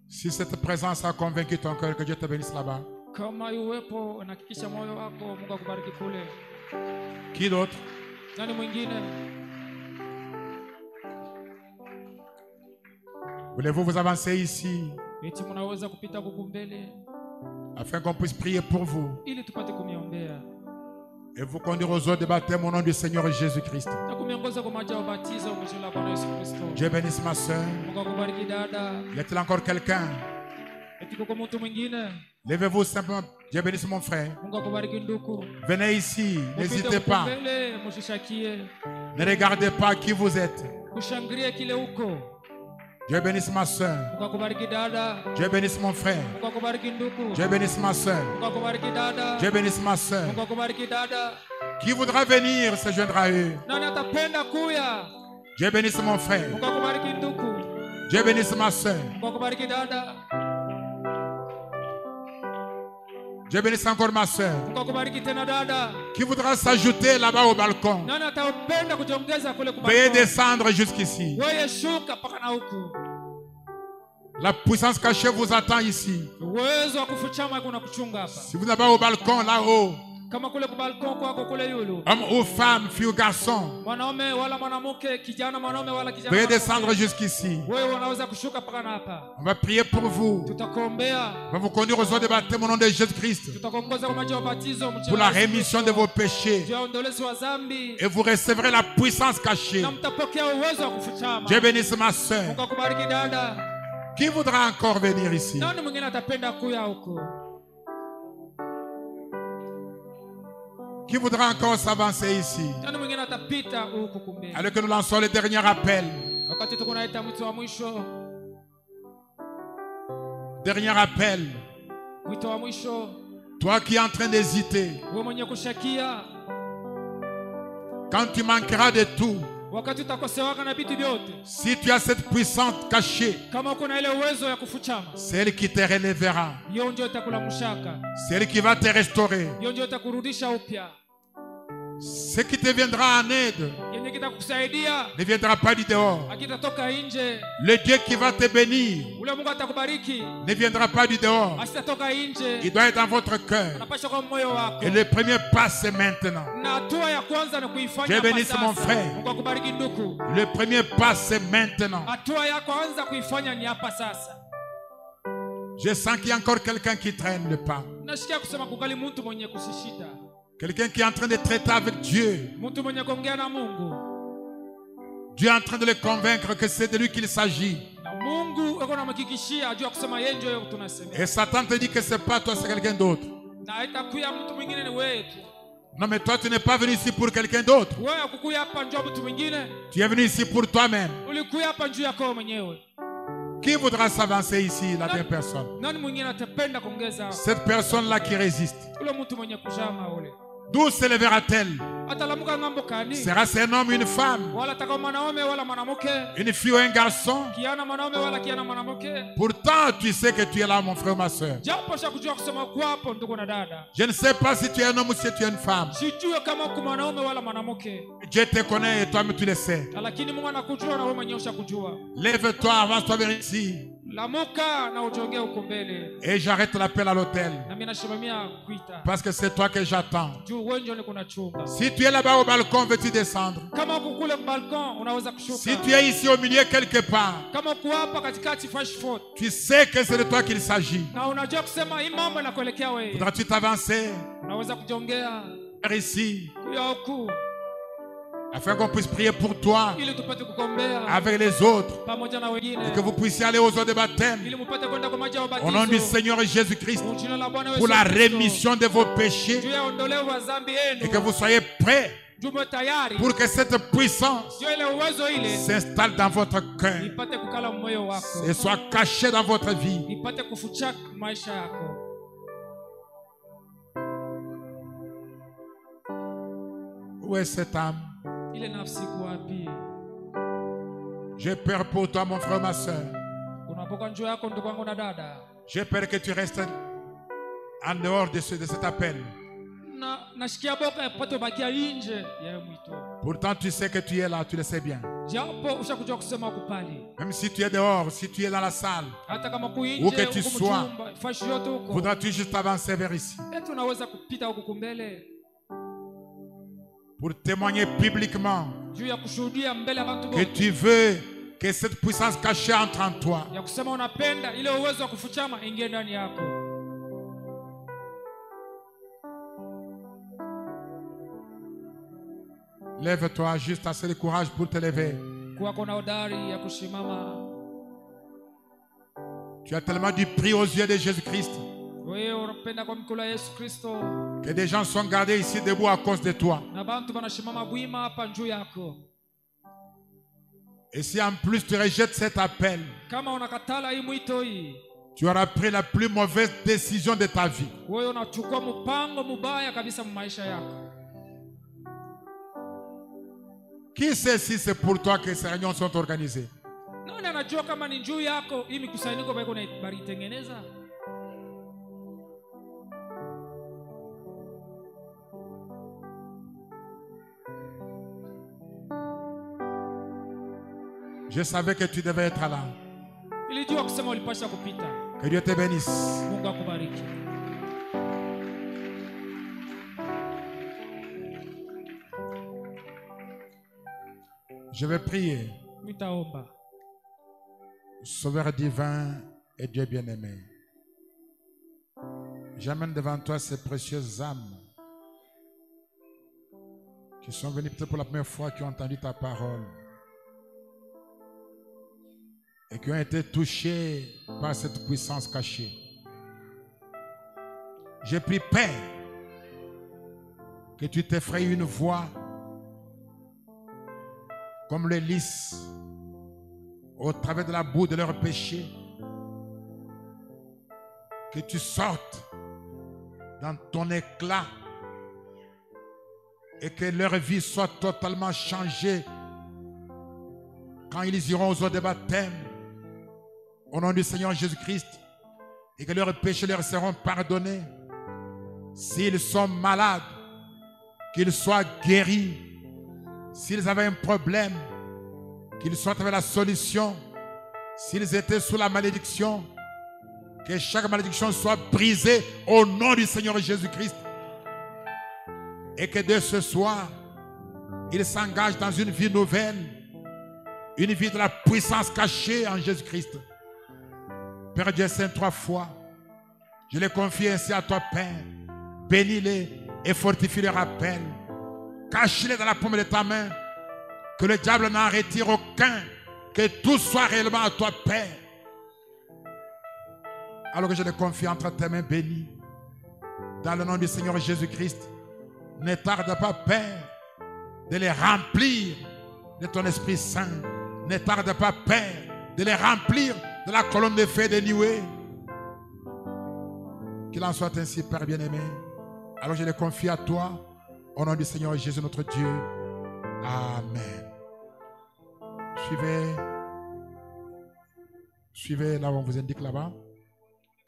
Si cette présence a convaincu ton cœur, que Dieu te bénisse là-bas. Qui d'autre? Voulez-vous vous avancer ici afin qu'on puisse prier pour vous et vous conduire aux eaux de baptême au nom du Seigneur Jésus-Christ? Dieu bénisse ma soeur. Y a-t-il encore quelqu'un? Levez-vous simplement. Dieu bénisse mon frère. Venez ici, n'hésitez pas. Ne regardez pas qui vous êtes. Dieu bénisse ma soeur. Dieu bénisse mon frère. Dieu bénisse ma soeur. Dieu bénisse ma soeur. Qui voudra venir se joindra à eux. Dieu bénisse mon frère. Dieu bénisse ma soeur. Dieu bénisse encore ma soeur. Qui voudra s'ajouter là-bas au balcon. Veuillez descendre jusqu'ici. La puissance cachée vous attend ici. Si vous n'êtes pas au balcon là-haut, Homme ou femme, fille ou garçon. Veuillez descendre jusqu'ici. On va prier pour vous. On va vous conduire aux eaux de baptême au nom de Jésus-Christ. Pour la rémission de vos péchés. Et vous recevrez la puissance cachée. Dieu bénisse ma soeur. Qui voudra encore venir ici? Qui voudra encore s'avancer ici? Alors que nous lançons le dernier appel. Dernier appel. Toi qui es en train d'hésiter. Quand tu manqueras de tout. Si tu as cette puissance cachée, c'est elle qui te relèvera. C'est elle qui va te restaurer. Ce qui te viendra en aide ne viendra pas du dehors. Le Dieu qui va te bénir ne viendra pas du dehors. Il doit être dans votre cœur. Et le premier pas, c'est maintenant. Dieu bénisse mon frère. Le premier pas, c'est maintenant. Je sens qu'il y a encore quelqu'un qui traîne le pas. Quelqu'un qui est en train de traiter avec Dieu. Dieu est en train de le convaincre que c'est de lui qu'il s'agit. Et Satan te dit que ce n'est pas toi, c'est quelqu'un d'autre. Non, mais toi, tu n'es pas venu ici pour quelqu'un d'autre. Tu es venu ici pour toi-même. Qui voudra s'avancer ici, la dernière personne? Cette personne-là qui résiste. D'où s'élèvera-t-elle? Sera-ce un homme ou une femme? Une fille ou un garçon? Pourtant, tu sais que tu es là, mon frère ou ma soeur. Je ne sais pas si tu es un homme ou si tu es une femme. Dieu te connaît et toi-même tu le sais. Lève-toi, avance-toi vers ici. Et j'arrête l'appel à l'hôtel. Parce que c'est toi que j'attends. Si tu es là-bas au balcon, veux-tu descendre? Si tu es ici au milieu quelque part, tu sais que c'est de toi qu'il s'agit. Voudras-tu t'avancer vers ici? Afin qu'on puisse prier pour toi avec les autres et que vous puissiez aller aux eaux de baptême au nom du Seigneur Jésus-Christ pour la rémission de vos péchés et que vous soyez prêts pour que cette puissance s'installe dans votre cœur et soit cachée dans votre vie. Où est cette âme? J'ai peur pour toi, mon frère, ma soeur. J'ai peur que tu restes en dehors de cet appel. Pourtant, tu sais que tu es là, tu le sais bien. Même si tu es dehors, si tu es dans la salle, où que tu sois, voudras-tu juste avancer vers ici pour témoigner publiquement que tu veux que cette puissance cachée entre en toi. Lève-toi, juste assez de courage pour te lever. Tu as tellement du prix aux yeux de Jésus-Christ que des gens sont gardés ici debout à cause de toi. Et si en plus tu rejettes cet appel, tu auras pris la plus mauvaise décision de ta vie. Qui sait si c'est pour toi que ces réunions sont organisées? Je savais que tu devais être là. Que Dieu te bénisse. Je vais prier. Sauveur divin et Dieu bien-aimé, j'amène devant toi ces précieuses âmes qui sont venues peut-être pour la première fois, qui ont entendu ta parole et qui ont été touchées par cette puissance cachée. J'ai pris Père que tu t'effraies une voix comme les lys au travers de la boue de leurs péchés, que tu sortes dans ton éclat et que leur vie soit totalement changée quand ils iront aux eaux de baptême au nom du Seigneur Jésus-Christ, et que leurs péchés leur seront pardonnés. S'ils sont malades, qu'ils soient guéris. S'ils avaient un problème, qu'ils sortent avec la solution. S'ils étaient sous la malédiction, que chaque malédiction soit brisée au nom du Seigneur Jésus-Christ. Et que dès ce soir, ils s'engagent dans une vie nouvelle, une vie de la puissance cachée en Jésus-Christ. Père Dieu Saint, 3 fois, je les confie ainsi à toi, Père. Bénis-les et fortifie les rappels. Cache-les dans la paume de ta main. Que le diable n'en retire aucun. Que tout soit réellement à toi, Père. Alors que je les confie entre tes mains bénies. Dans le nom du Seigneur Jésus-Christ. Ne tarde pas, Père, de les remplir de ton Esprit Saint. Ne tarde pas, Père, de les remplir de la colonne de feu de nuée. Qu'il en soit ainsi, Père bien-aimé. Alors je les confie à toi, au nom du Seigneur Jésus notre Dieu. Amen. Suivez là où on vous indique là-bas.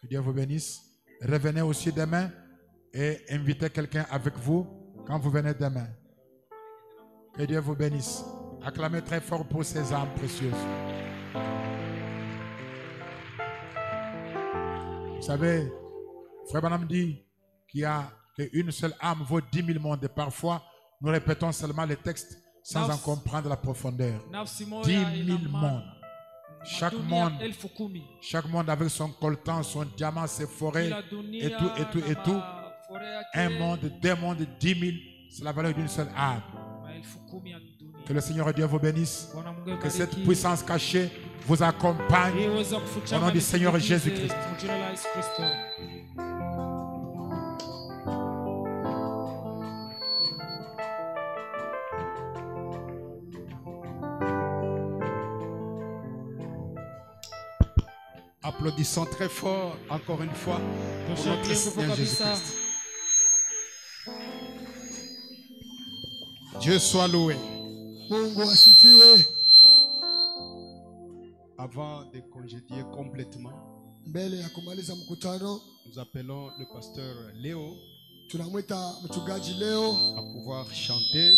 Que Dieu vous bénisse. Revenez aussi demain et invitez quelqu'un avec vous quand vous venez demain. Que Dieu vous bénisse. Acclamez très fort pour ces âmes précieuses. Vous savez, Frère Branham dit qu'il y a qu'une seule âme vaut 10 000 mondes. Et parfois, nous répétons seulement les textes sans en comprendre la profondeur. 10 000 mondes. Chaque monde avec son coltan, son diamant, ses forêts, et tout. Un monde, 2 mondes, 10 000, c'est la valeur d'une seule âme. Que le Seigneur Dieu vous bénisse. Que cette puissance cachée vous accompagne. Au nom du Seigneur Jésus-Christ. Applaudissons très fort, encore une fois, pour notre Seigneur Jésus-Christ. Dieu soit loué. Avant de congédier complètement, nous appelons le pasteur Léo à pouvoir chanter.